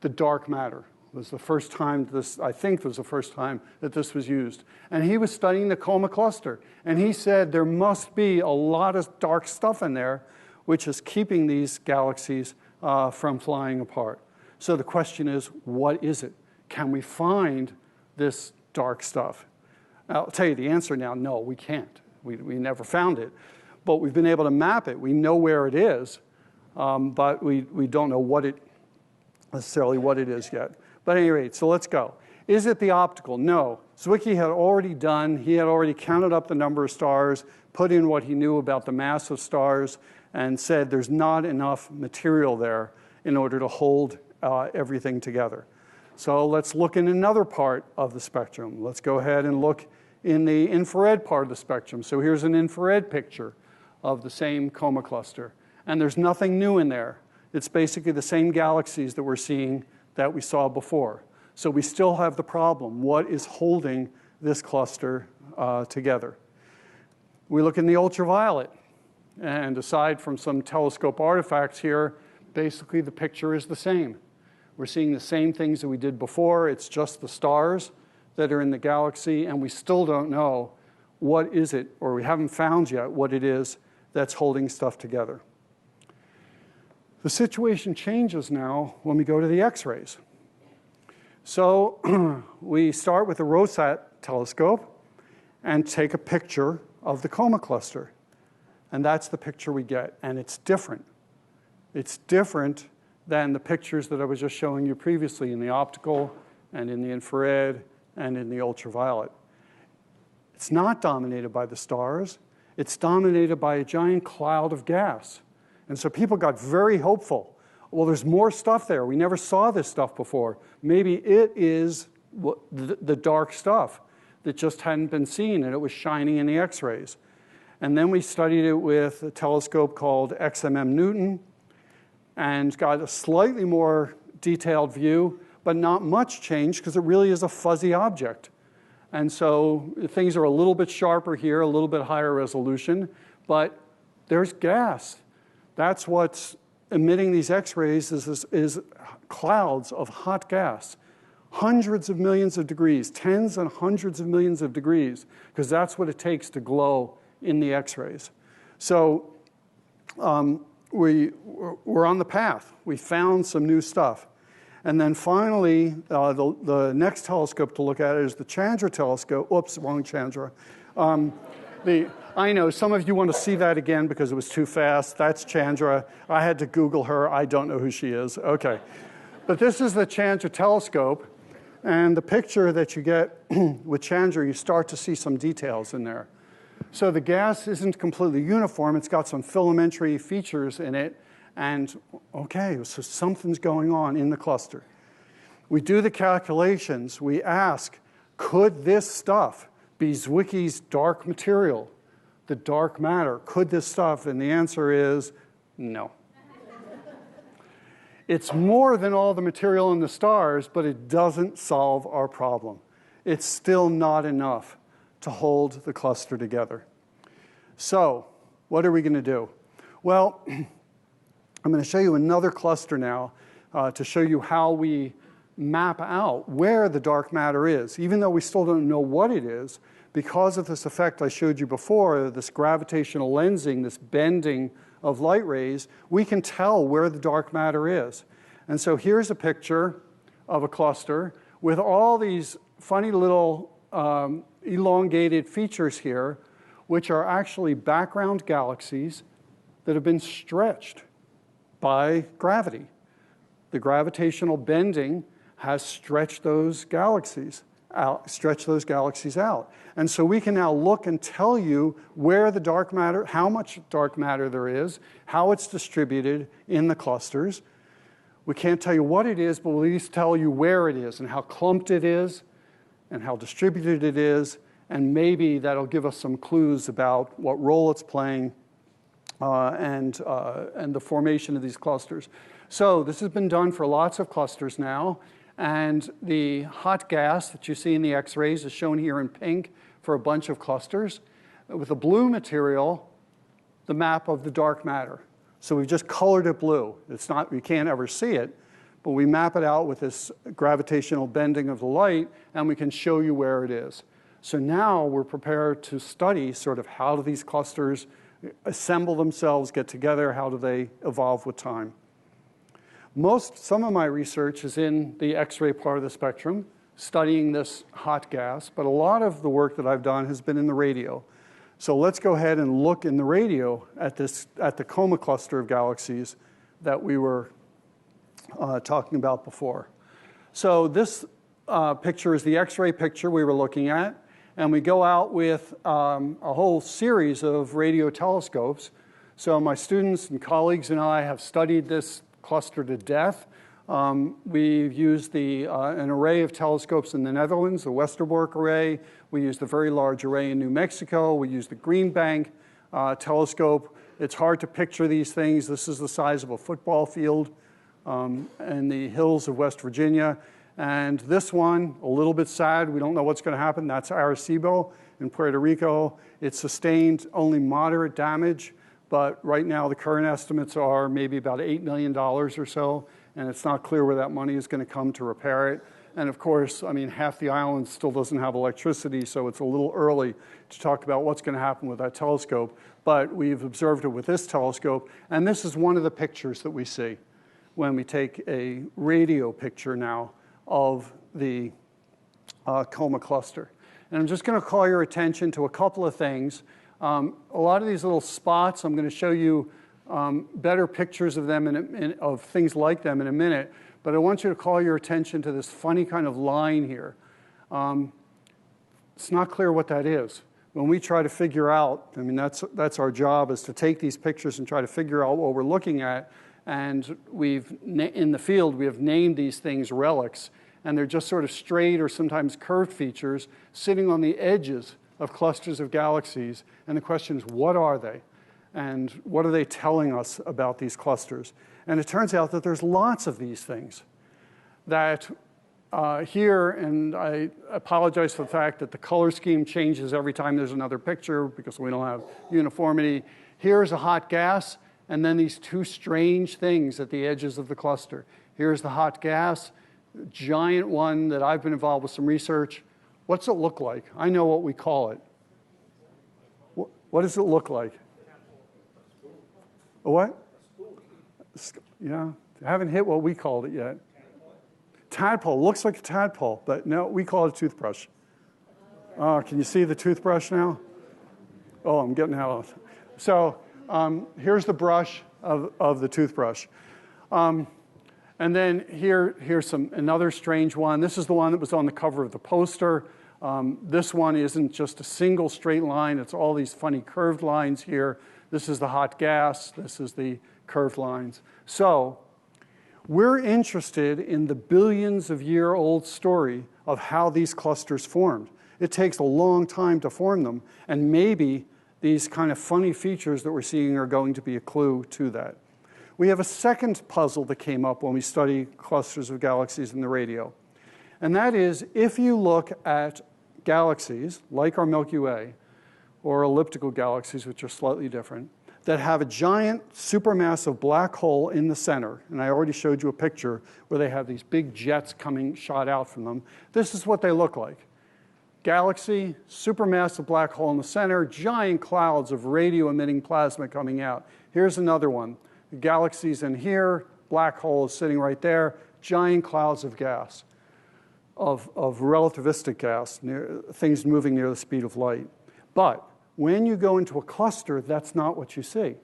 the dark matter. Was the first time this, I think was the first time that this was used. And he was studying the Coma Cluster. And he said there must be a lot of dark stuff in there which is keeping these galaxies from flying apart. So the question is, what is it? Can we find this dark stuff? I'll tell you the answer now, no, we can't. We never found it. But we've been able to map it. We know where it is, but we don't know necessarily what it is yet. But at any rate, so let's go. Is it the optical? No. Zwicky had already counted up the number of stars, put in what he knew about the mass of stars, and said there's not enough material there in order to hold everything together. So let's look in another part of the spectrum. Let's go ahead and look in the infrared part of the spectrum. So here's an infrared picture of the same Coma Cluster. And there's nothing new in there. It's basically the same galaxies that we're seeing that we saw before. So we still have the problem. What is holding this cluster together? We look in the ultraviolet. And aside from some telescope artifacts here, basically the picture is the same. We're seeing the same things that we did before. It's just the stars that are in the galaxy, and we still don't know what is it, or we haven't found yet what it is that's holding stuff together. The situation changes now when we go to the X-rays. So we start with the Rosat telescope and take a picture of the Coma Cluster. And that's the picture we get. And it's different. It's different than the pictures that I was just showing you previously in the optical and in the infrared and in the ultraviolet. It's not dominated by the stars. It's dominated by a giant cloud of gas. And so people got very hopeful. Well, there's more stuff there. We never saw this stuff before. Maybe it is the dark stuff that just hadn't been seen, and it was shining in the X-rays. And then we studied it with a telescope called XMM Newton and got a slightly more detailed view, but not much change because it really is a fuzzy object. And so things are a little bit sharper here, a little bit higher resolution, but there's gas. That's what's emitting these X-rays is clouds of hot gas, hundreds of millions of degrees, tens and hundreds of millions of degrees, because that's what it takes to glow in the X-rays. So we're on the path. We found some new stuff. And then finally, the next telescope to look at is the Chandra Telescope. Oops, wrong Chandra. I know, some of you want to see that again because it was too fast. That's Chandra. I had to Google her. I don't know who she is. Okay. But this is the Chandra Telescope. And the picture that you get with Chandra, you start to see some details in there. So the gas isn't completely uniform. It's got some filamentary features in it. And okay, so something's going on in the cluster. We do the calculations. We ask, could this stuff be Zwicky's dark material the dark matter. Could this stuff? And the answer is no. It's more than all the material in the stars, but it doesn't solve our problem. It's still not enough to hold the cluster together. So what are we going to do? Well, I'm going to show you another cluster now to show you how we map out where the dark matter is. Even though we still don't know what it is, because of this effect I showed you before, this gravitational lensing, this bending of light rays, we can tell where the dark matter is. And so here's a picture of a cluster with all these funny little elongated features here, which are actually background galaxies that have been stretched by gravity. The gravitational bending has stretched those galaxies out. And so we can now look and tell you where the dark matter, how much dark matter there is, how it's distributed in the clusters. We can't tell you what it is, but we'll at least tell you where it is and how clumped it is and how distributed it is, and maybe that'll give us some clues about what role it's playing and the formation of these clusters. So this has been done for lots of clusters now, and the hot gas that you see in the X-rays is shown here in pink for a bunch of clusters. With the blue material, the map of the dark matter. So we've just colored it blue. It's not, you can't ever see it, but we map it out with this gravitational bending of the light, and we can show you where it is. So now we're prepared to study sort of how do these clusters assemble themselves, get together, how do they evolve with time. Some of my research is in the X-ray part of the spectrum, studying this hot gas, but a lot of the work that I've done has been in the radio. So let's go ahead and look in the radio at the Coma Cluster of galaxies that we were talking about before. So this picture is the X-ray picture we were looking at, and we go out with a whole series of radio telescopes. So my students and colleagues and I have studied this cluster to death. We've used an array of telescopes in the Netherlands, the Westerbork array. We used a very large array in New Mexico. We used the Green Bank telescope. It's hard to picture these things. This is the size of a football field in the hills of West Virginia. And this one, a little bit sad. We don't know what's going to happen. That's Arecibo in Puerto Rico. It sustained only moderate damage, but right now the current estimates are maybe about $8 million or so, and it's not clear where that money is going to come to repair it. And of course, I mean, half the island still doesn't have electricity, so it's a little early to talk about what's going to happen with that telescope. But we've observed it with this telescope, and this is one of the pictures that we see when we take a radio picture now of the Coma Cluster. And I'm just going to call your attention to a couple of things. A lot of these little spots, I'm going to show you better pictures of them of things like them in a minute, but I want you to call your attention to this funny kind of line here. It's not clear what that is. When we try to figure out, I mean, that's our job, is to take these pictures and try to figure out what we're looking at, and in the field, we have named these things relics, and they're just sort of straight or sometimes curved features sitting on the edges of clusters of galaxies, and the question is, what are they? And what are they telling us about these clusters? And it turns out that there's lots of these things that here, and I apologize for the fact that the color scheme changes every time there's another picture because we don't have uniformity. Here's a hot gas, and then these two strange things at the edges of the cluster. Here's the hot gas, giant one that I've been involved with some research. What's it look like? I know what we call it. What does it look like? A what? Yeah, I haven't hit what we called it yet. Tadpole. Looks like a tadpole, but no, we call it a toothbrush. Oh, can you see the toothbrush now? Oh, I'm getting out of it. So here's the brush of the toothbrush. And then here's another strange one. This is the one that was on the cover of the poster. This one isn't just a single straight line. It's all these funny curved lines here. This is the hot gas. This is the curved lines. So we're interested in the billions-of-year-old story of how these clusters formed. It takes a long time to form them, and maybe these kind of funny features that we're seeing are going to be a clue to that. We have a second puzzle that came up when we study clusters of galaxies in the radio. And that is, if you look at galaxies, like our Milky Way, or elliptical galaxies, which are slightly different, that have a giant supermassive black hole in the center, and I already showed you a picture where they have these big jets shot out from them. This is what they look like. Galaxy, supermassive black hole in the center, giant clouds of radio-emitting plasma coming out. Here's another one. The galaxy's in here, black hole is sitting right there, giant clouds of gas, of relativistic gas, things moving near the speed of light. But when you go into a cluster, that's not what you see.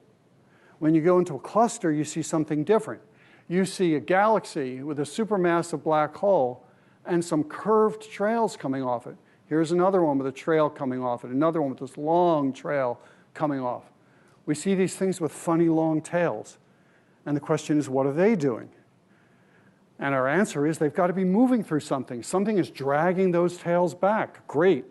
When you go into a cluster, you see something different. You see a galaxy with a supermassive black hole and some curved trails coming off it. Here's another one with a trail coming off it, another one with this long trail coming off. We see these things with funny long tails. And the question is, what are they doing? And our answer is they've got to be moving through something. Something is dragging those tails back. Great.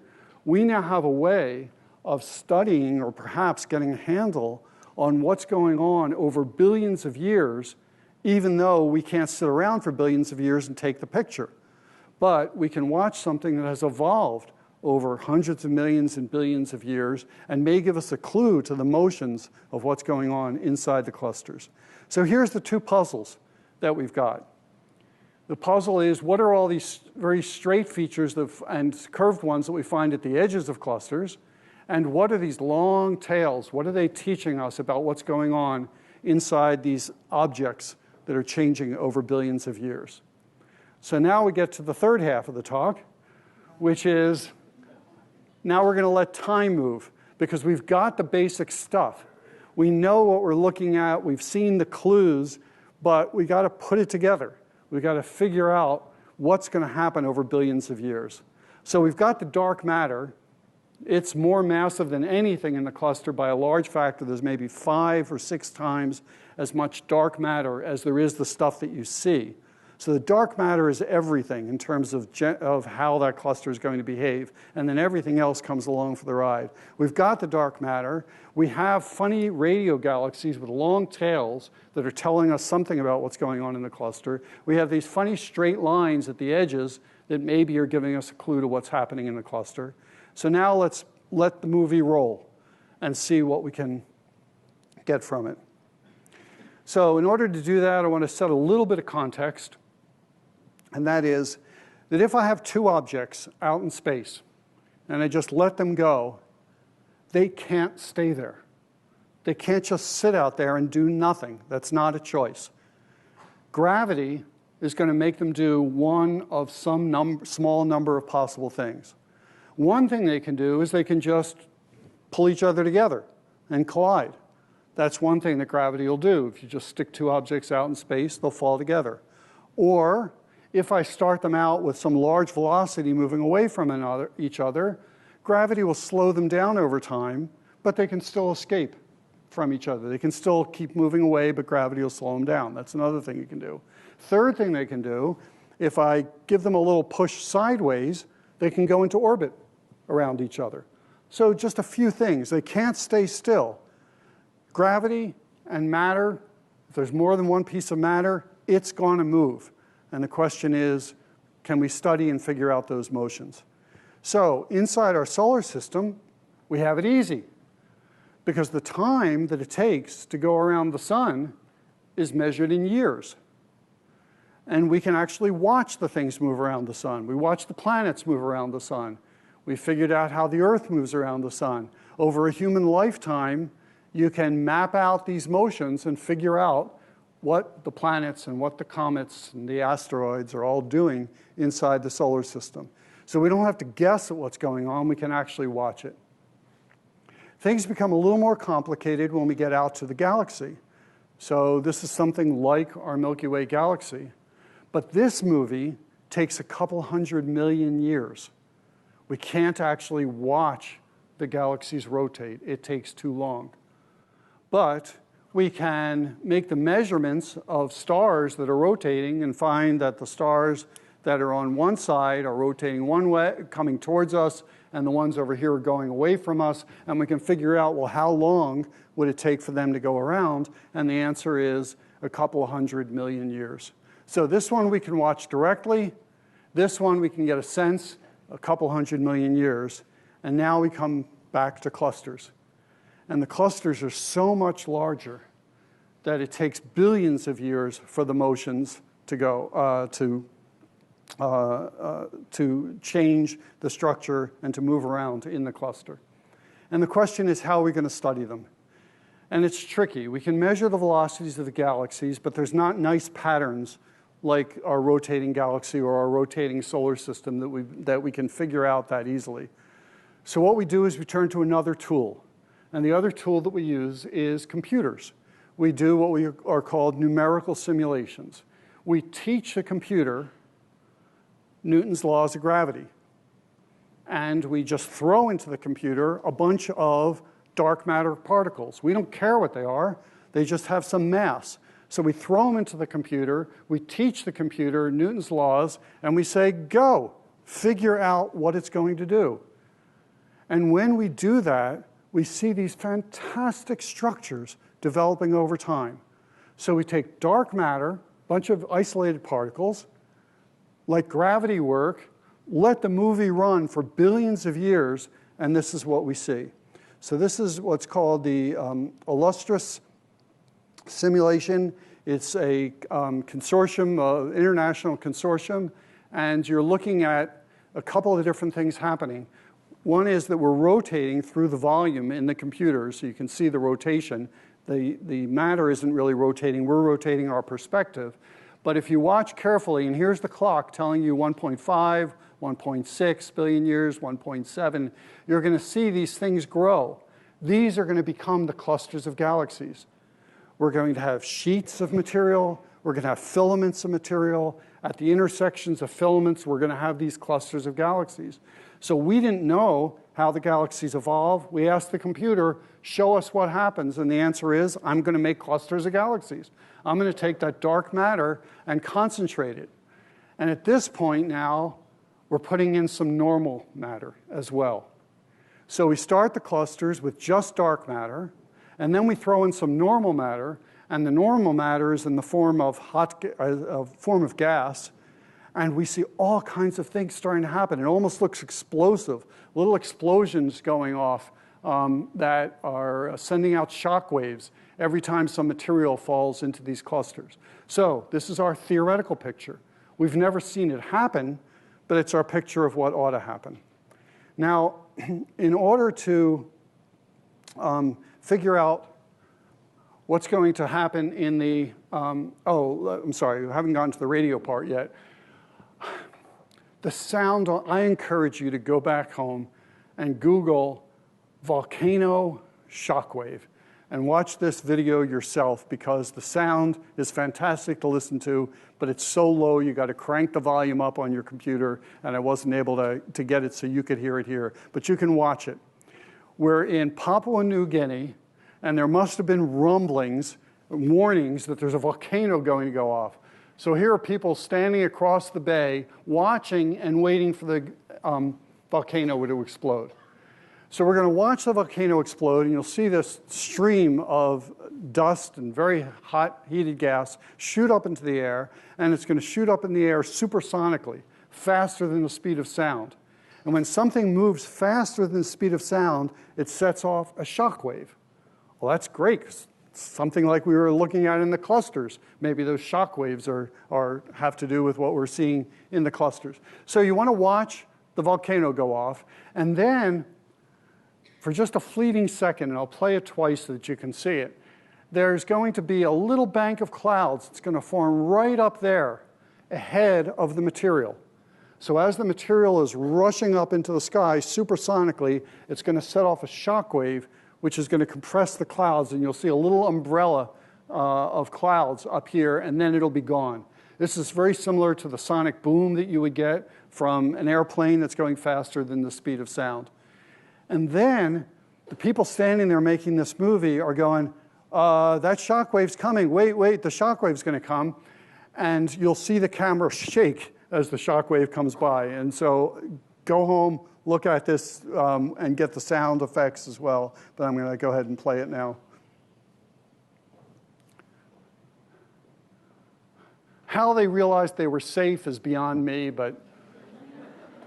We now have a way of studying or perhaps getting a handle on what's going on over billions of years, even though we can't sit around for billions of years and take the picture. But we can watch something that has evolved over hundreds of millions and billions of years and may give us a clue to the motions of what's going on inside the clusters. So here's the two puzzles that we've got. The puzzle is, what are all these very straight features and curved ones that we find at the edges of clusters? And what are these long tails? What are they teaching us about what's going on inside these objects that are changing over billions of years? So now we get to the third half of the talk, which is, now we're going to let time move, because we've got the basic stuff. We know what we're looking at. We've seen the clues, but we got to put it together. We've got to figure out what's going to happen over billions of years. So we've got the dark matter. It's more massive than anything in the cluster by a large factor. There's maybe 5 or 6 times as much dark matter as there is the stuff that you see. So the dark matter is everything in terms of how that cluster is going to behave, and then everything else comes along for the ride. We've got the dark matter. We have funny radio galaxies with long tails that are telling us something about what's going on in the cluster. We have these funny straight lines at the edges that maybe are giving us a clue to what's happening in the cluster. So now let's let the movie roll and see what we can get from it. So in order to do that, I want to set a little bit of context. And that is that if I have 2 objects out in space and I just let them go, they can't stay there. They can't just sit out there and do nothing. That's not a choice. Gravity is going to make them do one of some small number of possible things. One thing they can do is they can just pull each other together and collide. That's one thing that gravity will do. If you just stick 2 objects out in space, they'll fall together. Or if I start them out with some large velocity moving away from each other, gravity will slow them down over time, but they can still escape from each other. They can still keep moving away, but gravity will slow them down. That's another thing you can do. Third thing they can do, if I give them a little push sideways, they can go into orbit around each other. So just a few things. They can't stay still. Gravity and matter, if there's more than one piece of matter, it's going to move. And the question is, can we study and figure out those motions? So inside our solar system, we have it easy, because the time that it takes to go around the sun is measured in years. And we can actually watch the things move around the sun. We watch the planets move around the sun. We figured out how the Earth moves around the sun. Over a human lifetime, you can map out these motions and figure out what the planets and what the comets and the asteroids are all doing inside the solar system. So we don't have to guess at what's going on. We can actually watch it. Things become a little more complicated when we get out to the galaxy. So this is something like our Milky Way galaxy. But this movie takes a couple 100 million years. We can't actually watch the galaxies rotate. It takes too long. But we can make the measurements of stars that are rotating and find that the stars that are on one side are rotating one way, coming towards us, and the ones over here are going away from us. And we can figure out, well, how long would it take for them to go around? And the answer is a couple 100 million years. So this one we can watch directly. This one we can get a sense, a couple 100 million years. And now we come back to clusters. And the clusters are so much larger that it takes billions of years for the motions to go to change the structure and to move around in the cluster. And the question is, how are we going to study them? And it's tricky. We can measure the velocities of the galaxies, but there's not nice patterns like our rotating galaxy or our rotating solar system that we can figure out that easily. So what we do is we turn to another tool. And the other tool that we use is computers. We do what we are called numerical simulations. We teach the computer Newton's laws of gravity. And we just throw into the computer a bunch of dark matter particles. We don't care what they are. They just have some mass. So we throw them into the computer, we teach the computer Newton's laws, and we say, go, figure out what it's going to do. And when we do that, we see these fantastic structures developing over time. So we take dark matter, a bunch of isolated particles, like gravity work, let the movie run for billions of years, and this is what we see. So this is what's called the illustrious simulation. It's a consortium, international consortium, and you're looking at a couple of different things happening. One is that we're rotating through the volume in the computer, so you can see the rotation. The matter isn't really rotating, we're rotating our perspective. But if you watch carefully, and here's the clock telling you 1.5, 1.6 billion years, 1.7, you're going to see these things grow. These are going to become the clusters of galaxies. We're going to have sheets of material. We're going to have filaments of material. At the intersections of filaments, we're going to have these clusters of galaxies. So we didn't know how the galaxies evolve. We asked the computer, show us what happens. And the answer is, I'm going to make clusters of galaxies. I'm going to take that dark matter and concentrate it. And at this point now, we're putting in some normal matter as well. So we start the clusters with just dark matter, and then we throw in some normal matter, and the normal matter is in the form of gas, and we see all kinds of things starting to happen. It almost looks explosive, little explosions going off that are sending out shock waves every time some material falls into these clusters. So this is our theoretical picture. We've never seen it happen, but it's our picture of what ought to happen. Now, in order to figure out what's going to happen in the, I'm sorry, I haven't gotten to the radio part yet. The sound, I encourage you to go back home and Google volcano shockwave and watch this video yourself, because the sound is fantastic to listen to, but it's so low you got to crank the volume up on your computer, and I wasn't able to get it so you could hear it here. But you can watch it. We're in Papua New Guinea, and there must have been rumblings, warnings that there's a volcano going to go off. So here are people standing across the bay, watching and waiting for the volcano to explode. So we're going to watch the volcano explode, and you'll see this stream of dust and very hot, heated gas shoot up into the air, and it's going to shoot up in the air supersonically, faster than the speed of sound. And when something moves faster than the speed of sound, it sets off a shock wave. Well, that's great. It's something like we were looking at in the clusters. Maybe those shock waves have to do with what we're seeing in the clusters. So you want to watch the volcano go off, and then for just a fleeting second, and I'll play it twice so that you can see it, there's going to be a little bank of clouds that's going to form right up there ahead of the material. So as the material is rushing up into the sky supersonically, it's going to set off a shock wave, which is going to compress the clouds, and you'll see a little umbrella of clouds up here, and then it'll be gone. This is very similar to the sonic boom that you would get from an airplane that's going faster than the speed of sound. And then the people standing there making this movie are going, that shockwave's coming. Wait, the shockwave's going to come. And you'll see the camera shake as the shock wave comes by. And so go home, look at this, and get the sound effects as well. But I'm going to go ahead and play it now. How they realized they were safe is beyond me, but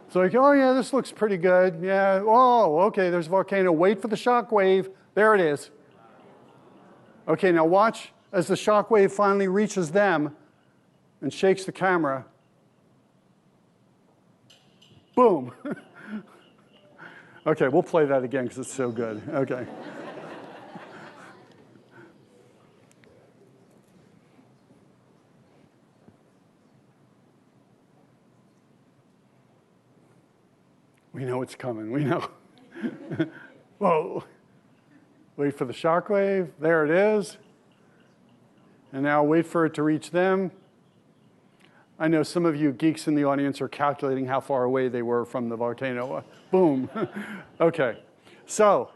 it's like, oh yeah, this looks pretty good. Yeah, oh, okay, there's a volcano. Wait for the shock wave. There it is. Okay, now watch as the shock wave finally reaches them and shakes the camera. Boom. Okay, we'll play that again because it's so good. Okay. We know it's coming. We know. Whoa. Wait for the shock wave. There it is. And now wait for it to reach them. I know some of you geeks in the audience are calculating how far away they were from the volcano. Boom. Okay. So,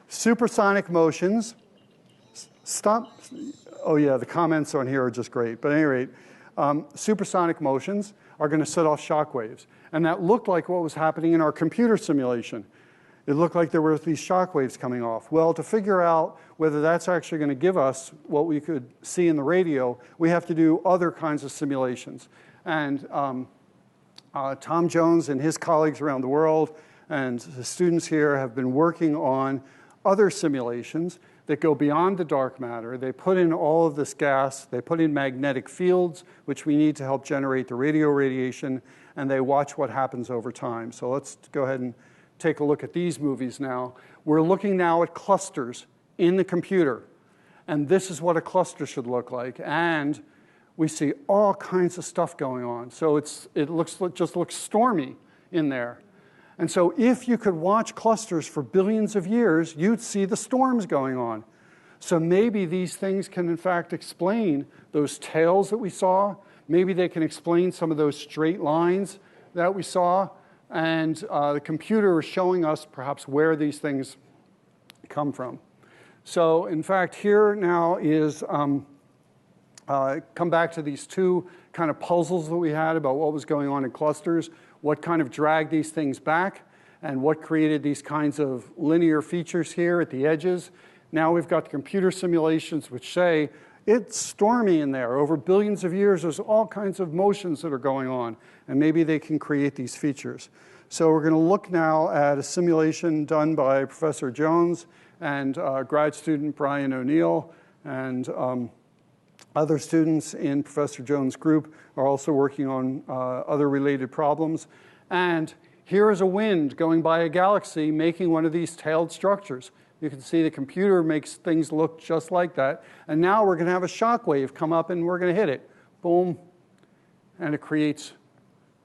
supersonic motions. Stop. Oh, yeah, the comments on here are just great. But at any rate, supersonic motions are going to set off shock waves. And that looked like what was happening in our computer simulation. It looked like there were these shock waves coming off. Well, to figure out whether that's actually going to give us what we could see in the radio, we have to do other kinds of simulations. And Tom Jones and his colleagues around the world and the students here have been working on other simulations that go beyond the dark matter. They put in all of this gas. They put in magnetic fields, which we need to help generate the radio radiation, and they watch what happens over time. So let's go ahead and take a look at these movies now. We're looking now at clusters in the computer, and this is what a cluster should look like. And we see all kinds of stuff going on. So it just looks stormy in there. And so if you could watch clusters for billions of years, you'd see the storms going on. So maybe these things can, in fact, explain those tails that we saw. Maybe they can explain some of those straight lines that we saw. And the computer is showing us perhaps where these things come from. So in fact, here now is, come back to these two kind of puzzles that we had about what was going on in clusters, what kind of dragged these things back, and what created these kinds of linear features here at the edges. Now we've got the computer simulations which say it's stormy in there. Over billions of years, there's all kinds of motions that are going on, and maybe they can create these features. So we're going to look now at a simulation done by Professor Jones and grad student Brian O'Neill, and other students in Professor Jones' group are also working on other related problems. And here is a wind going by a galaxy making one of these tailed structures. You can see the computer makes things look just like that. And now we're going to have a shock wave come up and we're going to hit it. Boom. And it creates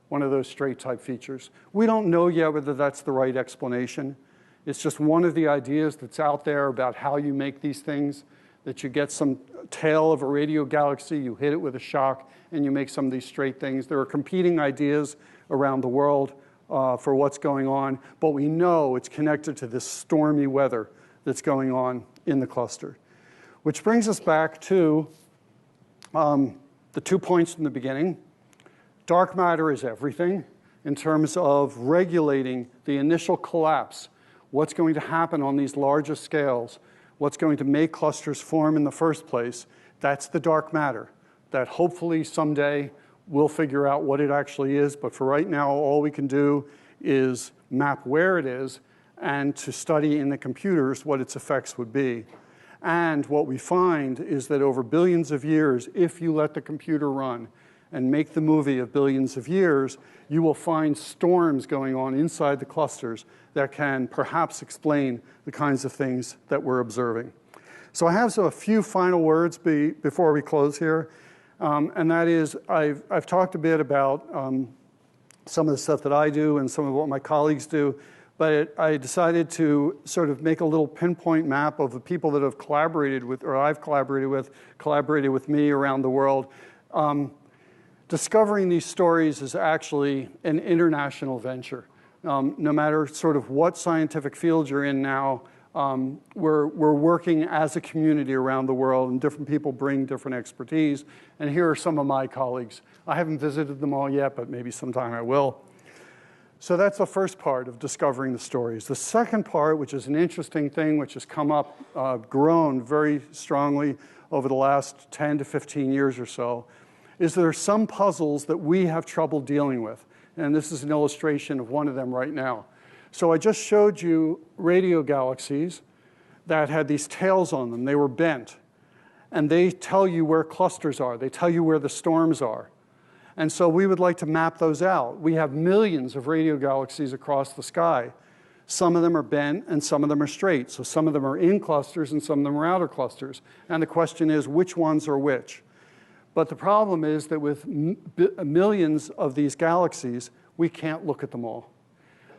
one of those straight type features. We don't know yet whether that's the right explanation. It's just one of the ideas that's out there about how you make these things, that you get some tail of a radio galaxy, you hit it with a shock, and you make some of these straight things. There are competing ideas around the world for what's going on, but we know it's connected to this stormy weather that's going on in the cluster. Which brings us back to the 2 points from the beginning. Dark matter is everything in terms of regulating the initial collapse. What's going to happen on these larger scales? What's going to make clusters form in the first place? That's the dark matter that hopefully someday we'll figure out what it actually is. But for right now, all we can do is map where it is and to study in the computers what its effects would be. And what we find is that over billions of years, if you let the computer run and make the movie of billions of years, you will find storms going on inside the clusters that can perhaps explain the kinds of things that we're observing. So I have a few final words before we close here, and that is I've talked a bit about some of the stuff that I do and some of what my colleagues do, but I decided to sort of make a little pinpoint map of the people that have collaborated with, or I've collaborated with me around the world. Discovering these stories is actually an international venture. No matter sort of what scientific field you're in now, we're working as a community around the world, and different people bring different expertise. And here are some of my colleagues. I haven't visited them all yet, but maybe sometime I will. So that's the first part of discovering the stories. The second part, which is an interesting thing, which has come up, grown very strongly over the last 10 to 15 years or so, is there are some puzzles that we have trouble dealing with. And this is an illustration of one of them right now. So I just showed you radio galaxies that had these tails on them. They were bent. And they tell you where clusters are. They tell you where the storms are. And so we would like to map those out. We have millions of radio galaxies across the sky. Some of them are bent and some of them are straight. So some of them are in clusters and some of them are outer clusters. And the question is, which ones are which? But the problem is that with millions of these galaxies, we can't look at them all.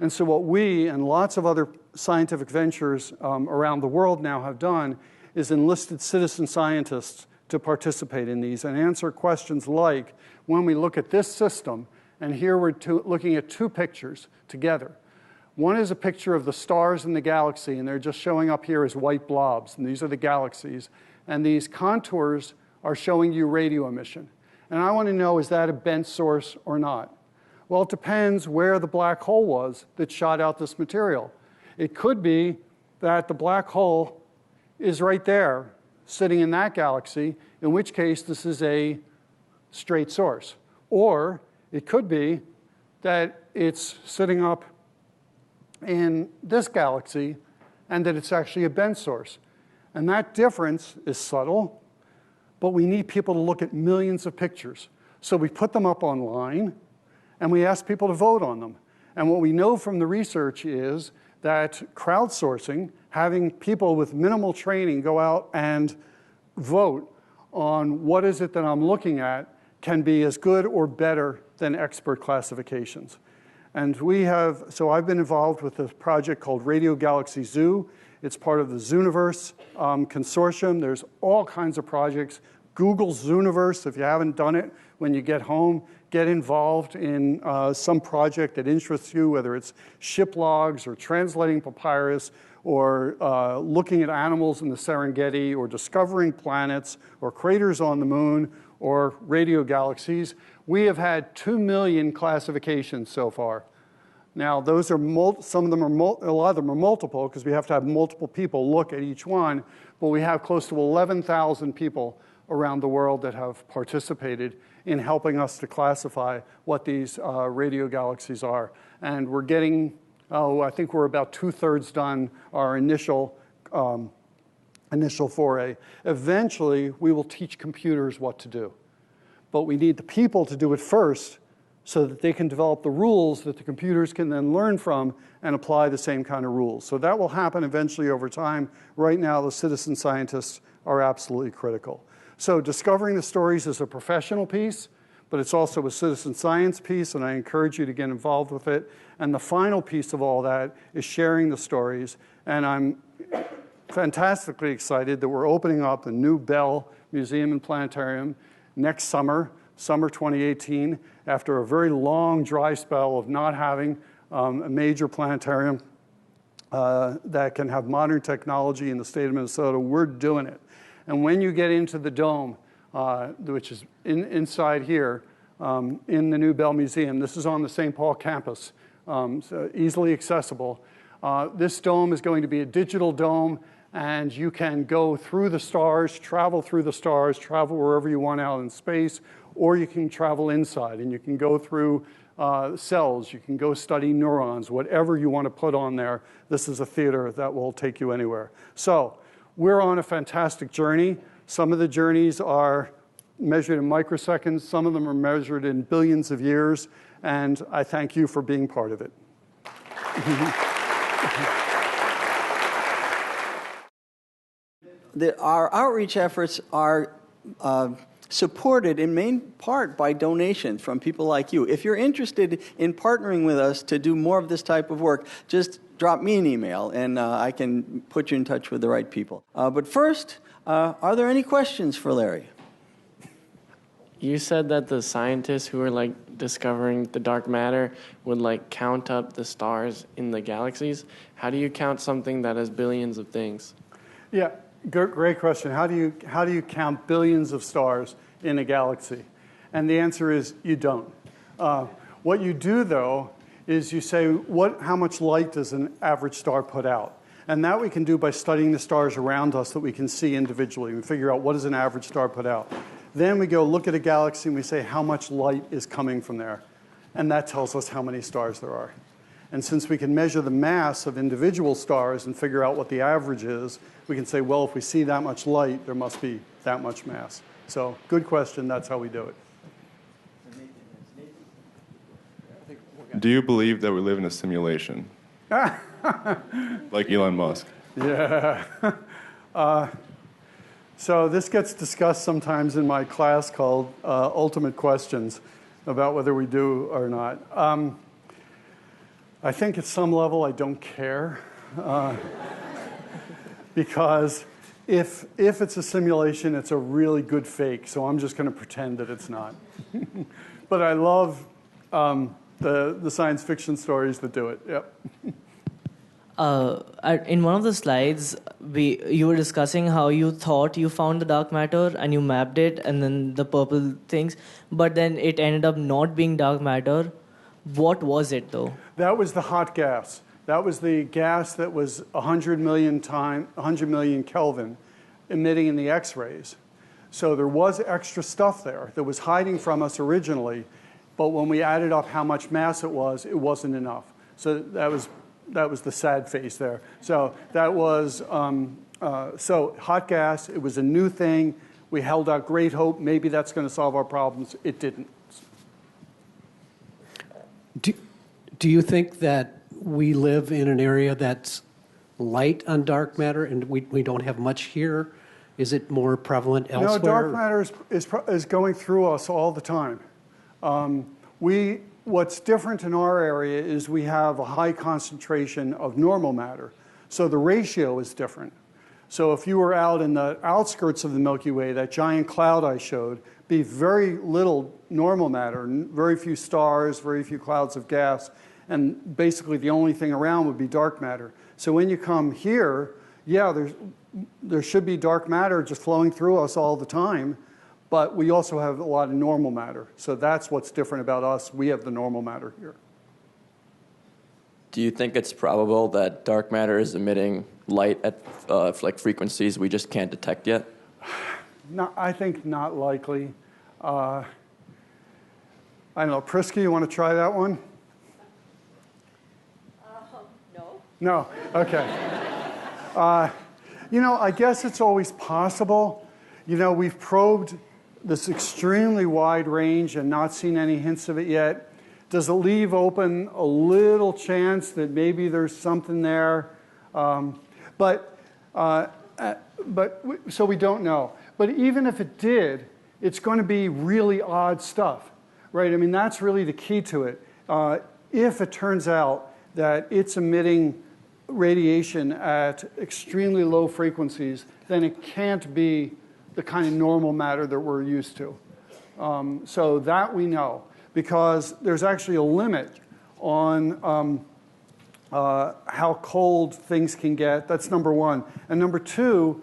And so what we and lots of other scientific ventures around the world now have done is enlisted citizen scientists to participate in these and answer questions like, when we look at this system, and here we're looking at two pictures together. One is a picture of the stars in the galaxy, and they're just showing up here as white blobs, and these are the galaxies. And these contours are showing you radio emission. And I want to know, is that a bent source or not? Well, it depends where the black hole was that shot out this material. It could be that the black hole is right there, sitting in that galaxy, in which case this is a straight source. Or it could be that it's sitting up in this galaxy and that it's actually a bent source. And that difference is subtle, but we need people to look at millions of pictures. So we put them up online, and we ask people to vote on them. And what we know from the research is that crowdsourcing, having people with minimal training go out and vote on what is it that I'm looking at, can be as good or better than expert classifications. And so I've been involved with a project called Radio Galaxy Zoo. It's part of the Zooniverse consortium. There's all kinds of projects. Google Zooniverse, if you haven't done it, when you get home, get involved in some project that interests you, whether it's ship logs or translating papyrus or looking at animals in the Serengeti or discovering planets or craters on the moon or radio galaxies. We have had 2 million classifications so far. Now, those are some of them are a lot of them are multiple because we have to have multiple people look at each one, but we have close to 11,000 people around the world that have participated in helping us to classify what these radio galaxies are. And we're getting, I think we're about 2/3 done our initial foray. Eventually, we will teach computers what to do. But we need the people to do it first so that they can develop the rules that the computers can then learn from and apply the same kind of rules. So that will happen eventually over time. Right now, the citizen scientists are absolutely critical. So discovering the stories is a professional piece, but it's also a citizen science piece, and I encourage you to get involved with it. And the final piece of all that is sharing the stories. And I'm fantastically excited that we're opening up the new Bell Museum and Planetarium next summer, summer 2018, after a very long dry spell of not having a major planetarium that can have modern technology in the state of Minnesota. We're doing it. And when you get into the dome, which is inside here in the new Bell Museum, this is on the St. Paul campus, so easily accessible. This dome is going to be a digital dome, and you can go through the stars, travel through the stars, travel wherever you want out in space, or you can travel inside, and you can go through cells, you can go study neurons, whatever you want to put on there. This is a theater that will take you anywhere. So we're on a fantastic journey. Some of the journeys are measured in microseconds. Some of them are measured in billions of years, and I thank you for being part of it. Our outreach efforts are supported in main part by donations from people like you. If you're interested in partnering with us to do more of this type of work, just drop me an email, and I can put you in touch with the right people. But first, are there any questions for Larry? You said that the scientists who were like discovering the dark matter would like count up the stars in the galaxies. How do you count something that has billions of things? Yeah, great question. How do you count billions of stars in a galaxy? And the answer is you don't. What you do, though, is you say, how much light does an average star put out? And that we can do by studying the stars around us that we can see individually. We figure out what does an average star put out. Then we go look at a galaxy and we say how much light is coming from there. And that tells us how many stars there are. And since we can measure the mass of individual stars and figure out what the average is, we can say, well, if we see that much light, there must be that much mass. So good question. That's how we do it. Do you believe that we live in a simulation? Like Elon Musk? Yeah. So this gets discussed sometimes in my class called Ultimate Questions about whether we do or not. I think at some level I don't care because if it's a simulation, it's a really good fake, so I'm just going to pretend that it's not. But I love the science fiction stories that do it. Yep. In one of the slides, you were discussing how you thought you found the dark matter and you mapped it and then the purple things, but then it ended up not being dark matter. What was it, though? That was the hot gas. That was the gas that was 100 million Kelvin emitting in the X-rays. So there was extra stuff there that was hiding from us originally, but when we added up how much mass it wasn't enough. So that was the sad face there. So that was, so hot gas, it was a new thing. We held out great hope. Maybe that's going to solve our problems. It didn't. Do you think that we live in an area that's light on dark matter and we don't have much here? Is it more prevalent elsewhere? No, dark matter is going through us all the time. What's different in our area is we have a high concentration of normal matter. So the ratio is different. So if you were out in the outskirts of the Milky Way, that giant cloud I showed, be very little normal matter, very few stars, very few clouds of gas, and basically the only thing around would be dark matter. So when you come here, yeah, there should be dark matter just flowing through us all the time, but we also have a lot of normal matter. So that's what's different about us. We have the normal matter here. Do you think it's probable that dark matter is emitting light at like frequencies we just can't detect yet? No, I think not likely. I don't know. Prisky, you want to try that one? No. No? Okay. I guess it's always possible. We've probed this extremely wide range and not seen any hints of it yet. Does it leave open a little chance that maybe there's something there? So we don't know. But even if it did, it's going to be really odd stuff, right? I mean, that's really the key to it. If it turns out that it's emitting radiation at extremely low frequencies, then it can't be the kind of normal matter that we're used to. So that we know, because there's actually a limit on how cold things can get. That's number one. And number two,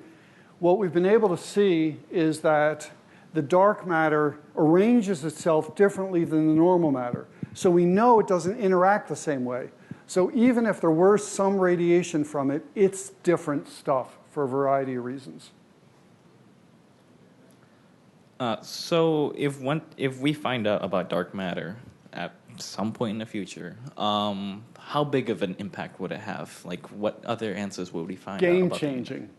what we've been able to see is that the dark matter arranges itself differently than the normal matter. So we know it doesn't interact the same way. So even if there were some radiation from it, it's different stuff for a variety of reasons. So if we find out about dark matter at some point in the future, how big of an impact would it have? Like, what other answers would we find out? Game-changing.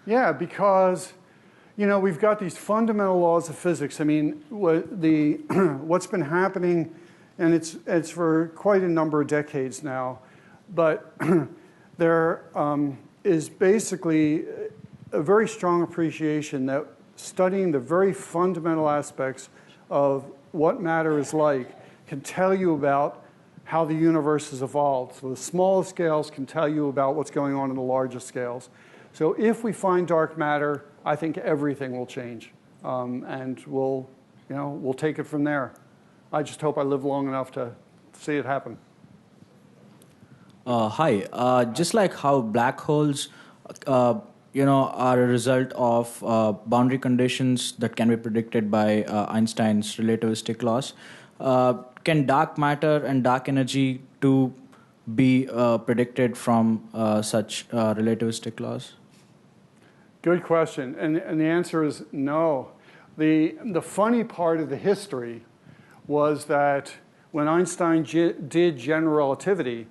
Yeah, because we've got these fundamental laws of physics. I mean, what's been happening, and it's for quite a number of decades now, but there is basically a very strong appreciation that studying the very fundamental aspects of what matter is like can tell you about how the universe has evolved. So the smallest scales can tell you about what's going on in the largest scales. So if we find dark matter, I think everything will change, and we'll we'll take it from there. I just hope I live long enough to see it happen. Hi. Just like how black holes, are a result of boundary conditions that can be predicted by Einstein's relativistic laws, can dark matter and dark energy too be predicted from such relativistic laws? Good question, and the answer is no. The funny part of the history was that when Einstein did general relativity,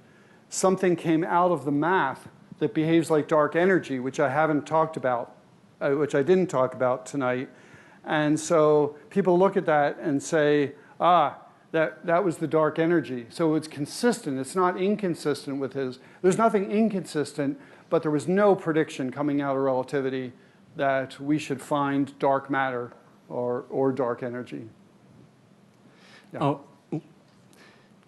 something came out of the math that behaves like dark energy, which I haven't talked about, which I didn't talk about tonight. And so people look at that and say, that was the dark energy. So it's consistent. It's not inconsistent with his. There's nothing inconsistent, but there was no prediction coming out of relativity that we should find dark matter or dark energy. Yeah. Oh,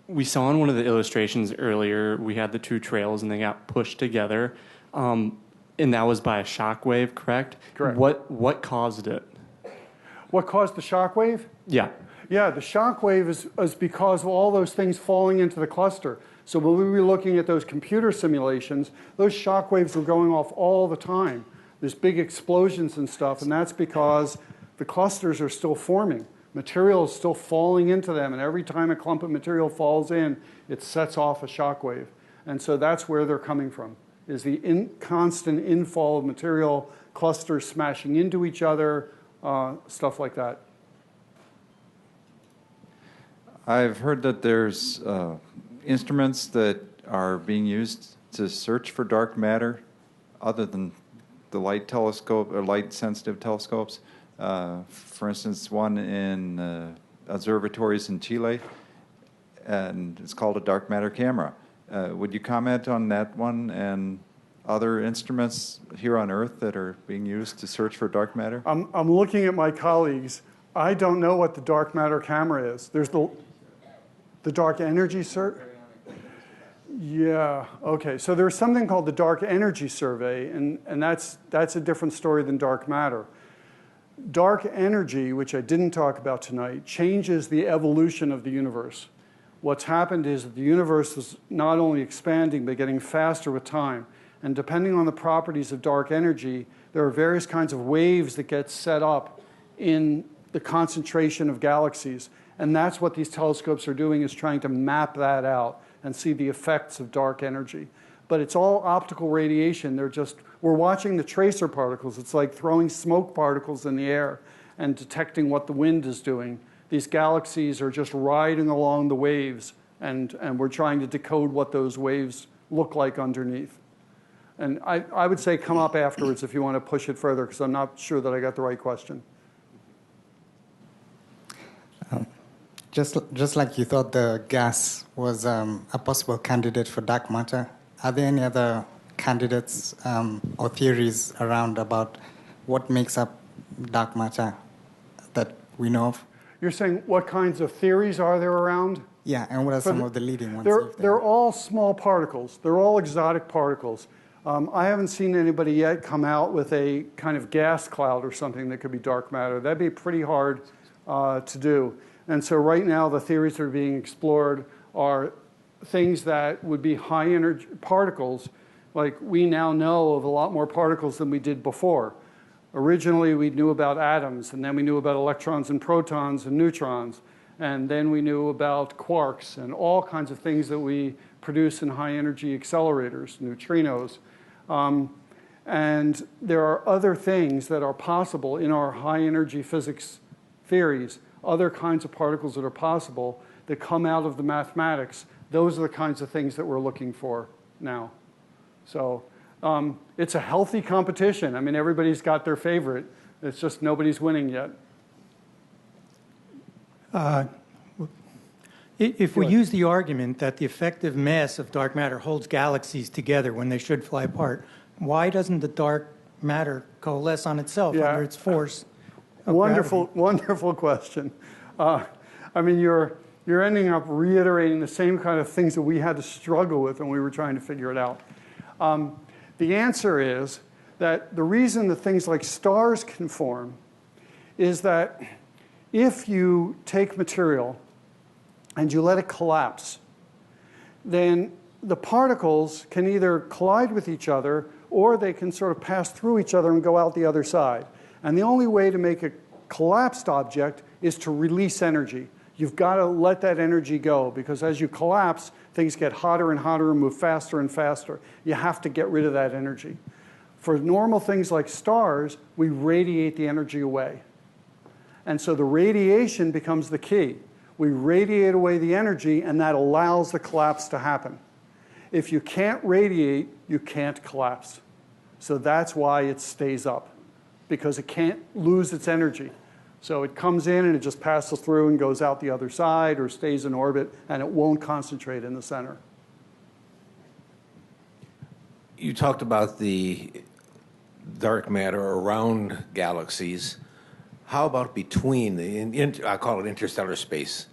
we saw in one of the illustrations earlier, we had the two trails and they got pushed together. And that was by a shock wave, correct? Correct. What caused it? What caused the shock wave? Yeah. Yeah, the shock wave is because of all those things falling into the cluster. So when we were looking at those computer simulations, those shock waves were going off all the time. There's big explosions and stuff, and that's because the clusters are still forming. Material is still falling into them, and every time a clump of material falls in, it sets off a shock wave. And so that's where they're coming from, is the constant infall of material, clusters smashing into each other, stuff like that. I've heard that there's instruments that are being used to search for dark matter other than the light telescope or light-sensitive telescopes. For instance, one in observatories in Chile, and it's called a dark matter camera. Would you comment on that one and other instruments here on Earth that are being used to search for dark matter? I'm looking at my colleagues. I don't know what the dark matter camera is. There's the dark energy Yeah, okay. So there's something called the dark energy survey, and that's a different story than dark matter. Dark energy, which I didn't talk about tonight, changes the evolution of the universe. What's happened is that the universe is not only expanding, but getting faster with time. And depending on the properties of dark energy, there are various kinds of waves that get set up in the concentration of galaxies. And that's what these telescopes are doing, is trying to map that out and see the effects of dark energy. But it's all optical radiation. We're watching the tracer particles. It's like throwing smoke particles in the air and detecting what the wind is doing. These galaxies are just riding along the waves, and we're trying to decode what those waves look like underneath. And I would say come up afterwards if you want to push it further, because I'm not sure that I got the right question. Just like you thought the gas was a possible candidate for dark matter, are there any other candidates or theories around about what makes up dark matter that we know of? You're saying what kinds of theories are there around? Yeah, and what are some of the leading ones? They're all small particles. They're all exotic particles. I haven't seen anybody yet come out with a kind of gas cloud or something that could be dark matter. That'd be pretty hard to do. And so right now the theories that are being explored are things that would be high energy particles. Like, we now know of a lot more particles than we did before. Originally we knew about atoms, and then we knew about electrons and protons and neutrons, and then we knew about quarks and all kinds of things that we produce in high energy accelerators, neutrinos. And there are other things that are possible in our high energy physics theories, other kinds of particles that are possible that come out of the mathematics. Those are the kinds of things that we're looking for now. So it's a healthy competition. I mean, everybody's got their favorite. It's just nobody's winning yet. If we use the argument that the effective mass of dark matter holds galaxies together when they should fly apart, why doesn't the dark matter coalesce on itself under its force? Wonderful question. I mean, you're ending up reiterating the same kind of things that we had to struggle with when we were trying to figure it out. The answer is that the reason that things like stars can form is that if you take material and you let it collapse, then the particles can either collide with each other or they can sort of pass through each other and go out the other side. And the only way to make a collapsed object is to release energy. You've got to let that energy go, because as you collapse, things get hotter and hotter and move faster and faster. You have to get rid of that energy. For normal things like stars, we radiate the energy away. And so the radiation becomes the key. We radiate away the energy, and that allows the collapse to happen. If you can't radiate, you can't collapse. So that's why it stays up, because it can't lose its energy. So it comes in and it just passes through and goes out the other side or stays in orbit, and it won't concentrate in the center. You talked about the dark matter around galaxies. How about between I call it interstellar space?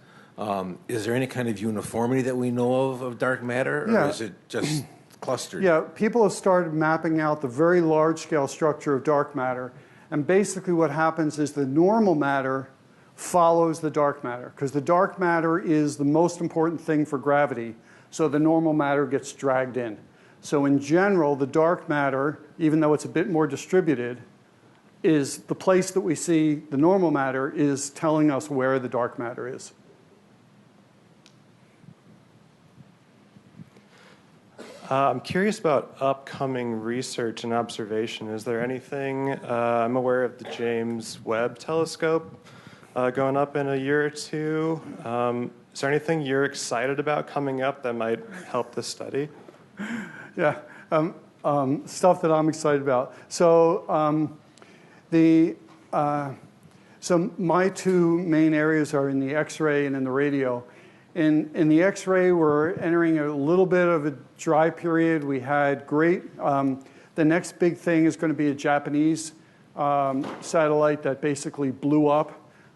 Is there any kind of uniformity that we know of dark matter, or is it just clustered? Yeah, people have started mapping out the very large-scale structure of dark matter. And basically what happens is the normal matter follows the dark matter, because the dark matter is the most important thing for gravity, so the normal matter gets dragged in. So in general, the dark matter, even though it's a bit more distributed, is the place that we see the normal matter is telling us where the dark matter is. I'm curious about upcoming research and observation. Is there anything, I'm aware of the James Webb Telescope going up in a year or two. Is there anything you're excited about coming up that might help this study? Yeah, stuff that I'm excited about. So so my two main areas are in the X-ray and in the radio. In the X-ray, we're entering a little bit of a dry period. We had great, the next big thing is going to be a Japanese satellite that basically blew up.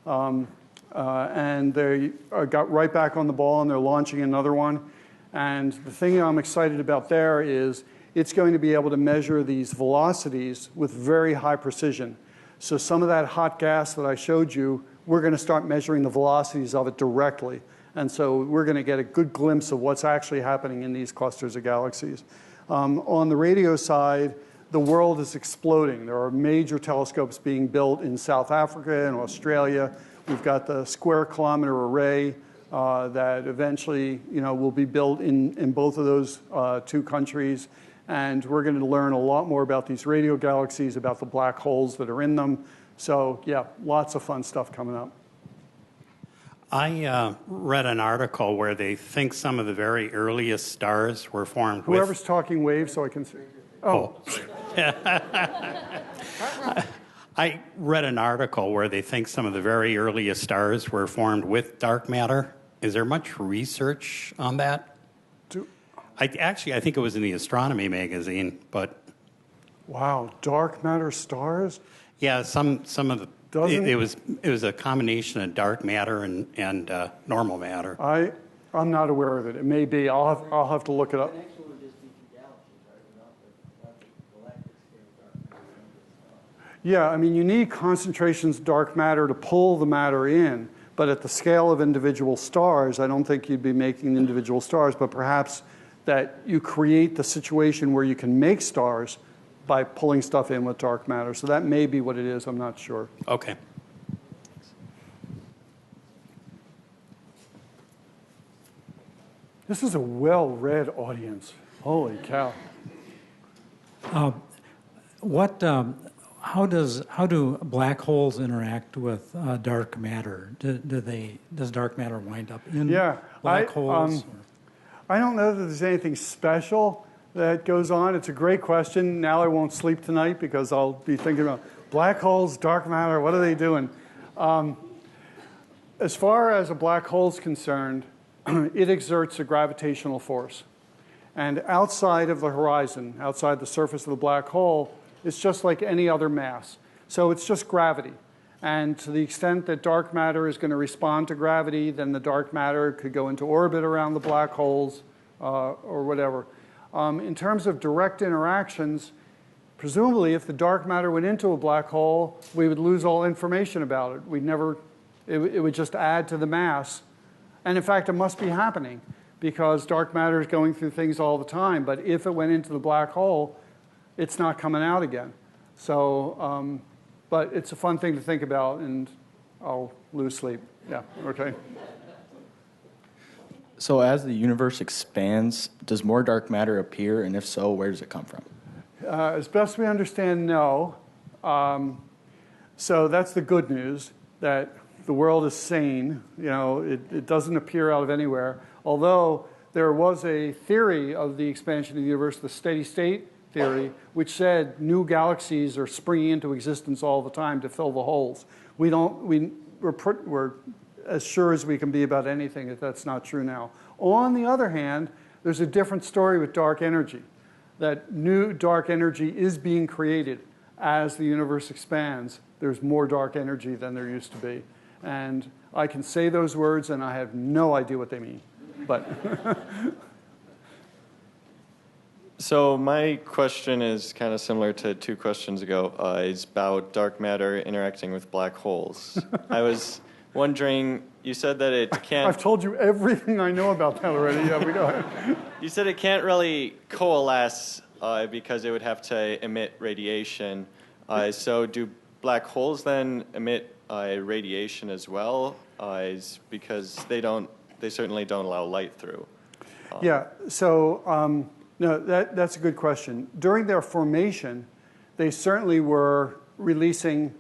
And they got right back on the ball, and they're launching another one. And the thing I'm excited about there is it's going to be able to measure these velocities with very high precision. So some of that hot gas that I showed you, we're going to start measuring the velocities of it directly. And so we're going to get a good glimpse of what's actually happening in these clusters of galaxies. On the radio side, the world is exploding. There are major telescopes being built in South Africa and Australia. We've got the square kilometer array that eventually will be built in both of those two countries. And we're going to learn a lot more about these radio galaxies, about the black holes that are in them. So yeah, lots of fun stuff coming up. I read an article where they think some of the very earliest stars were formed Whoever's talking waves so I can see. Oh. I read an article where they think some of the very earliest stars were formed with dark matter. Is there much research on that? I think it was in the astronomy magazine, but... Wow, dark matter stars? Yeah, some of the... It was a combination of dark matter and normal matter. I'm not aware of it. It may be. I'll have to look it up. Yeah, I mean, you need concentrations of dark matter to pull the matter in, but at the scale of individual stars, I don't think you'd be making individual stars, but perhaps that you create the situation where you can make stars by pulling stuff in with dark matter. So that may be what it is. I'm not sure. Okay. This is a well-read audience. Holy cow. How do black holes interact with dark matter? Does dark matter wind up in black holes? I don't know that there's anything special that goes on. It's a great question. Now I won't sleep tonight because I'll be thinking about black holes, dark matter, what are they doing? As far as a black hole is concerned, it exerts a gravitational force. And outside of the horizon, outside the surface of the black hole, it's just like any other mass. So it's just gravity. And to the extent that dark matter is going to respond to gravity, then the dark matter could go into orbit around the black holes or whatever. In terms of direct interactions, presumably if the dark matter went into a black hole, we would lose all information about it. We'd never It would just add to the mass. And in fact, it must be happening because dark matter is going through things all the time. But if it went into the black hole, it's not coming out again. So, but it's a fun thing to think about, and I'll lose sleep. Yeah, okay. So as the universe expands, does more dark matter appear? And if so, where does it come from? As best we understand, no. So that's the good news, that the world is sane. You know, it doesn't appear out of anywhere. Although there was a theory of the expansion of the universe, the steady state theory, which said new galaxies are springing into existence all the time to fill the holes. We're as sure as we can be about anything that that's not true now. On the other hand, there's a different story with dark energy, that new dark energy is being created as the universe expands. There's more dark energy than there used to be. And I can say those words, and I have no idea what they mean. But So my question is kind of similar to 2 questions ago. It's about dark matter interacting with black holes. I was wondering, you said that it can't... I've told you everything I know about that already. Yeah, we go ahead. You said it can't really coalesce because it would have to emit radiation. So do black holes then emit radiation as well? Because they certainly don't allow light through. Yeah, so no, that's a good question. During their formation, they certainly were releasing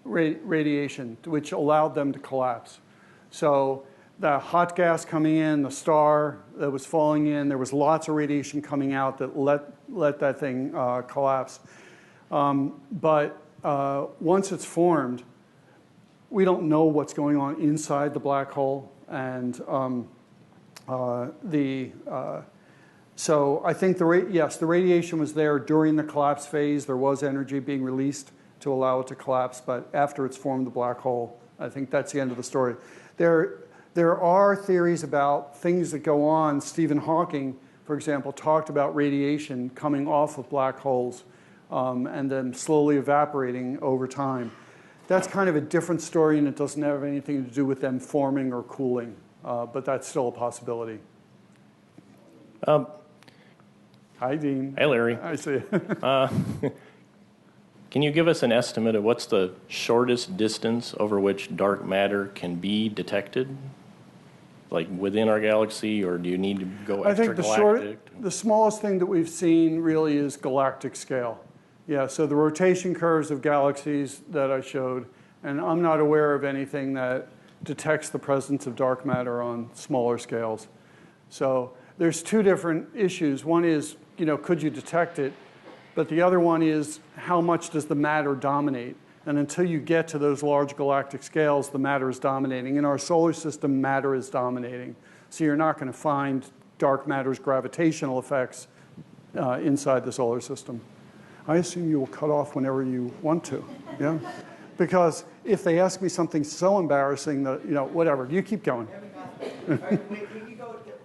radiation, which allowed them to collapse. So the hot gas coming in, the star that was falling in, there was lots of radiation coming out that let that thing collapse. But once it's formed, we don't know what's going on inside the black hole. And so I think the radiation was there during the collapse phase. There was energy being released to allow it to collapse. But after it's formed the black hole, I think that's the end of the story. There are theories about things that go on. Stephen Hawking, for example, talked about radiation coming off of black holes and then slowly evaporating over time. That's kind of a different story, and it doesn't have anything to do with them forming or cooling. But that's still a possibility. Hi, Dean. Hey, Larry. I see. Can you give us an estimate of what's the shortest distance over which dark matter can be detected? Like within our galaxy, or do you need to go extragalactic? I think the smallest thing that we've seen really is galactic scale. Yeah, so the rotation curves of galaxies that I showed, and I'm not aware of anything that detects the presence of dark matter on smaller scales. So there's 2 different issues. One is, could you detect it? But the other one is, how much does the matter dominate? And until you get to those large galactic scales, the matter is dominating. In our solar system, matter is dominating. So you're not going to find dark matter's gravitational effects inside the solar system. I assume you will cut off whenever you want to, yeah? Because if they ask me something so embarrassing that, whatever, you keep going.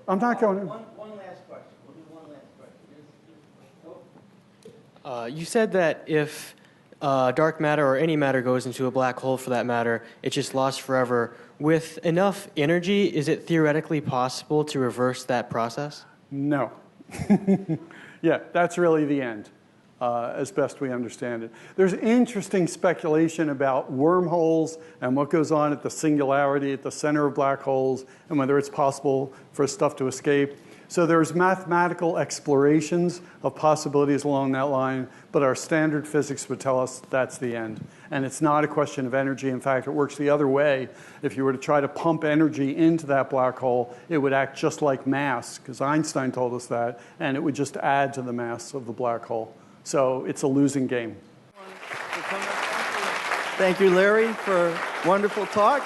I'm not going. One last question. We'll do one last question. You said that if dark matter or any matter goes into a black hole for that matter, it's just lost forever. With enough energy, is it theoretically possible to reverse that process? No. Yeah, that's really the end. As best we understand it. There's interesting speculation about wormholes and what goes on at the singularity, at the center of black holes, and whether it's possible for stuff to escape. So there's mathematical explorations of possibilities along that line, but our standard physics would tell us that's the end. And it's not a question of energy. In fact, it works the other way. If you were to try to pump energy into that black hole, it would act just like mass, because Einstein told us that, and it would just add to the mass of the black hole. So it's a losing game. Thank you, Larry, for a wonderful talk.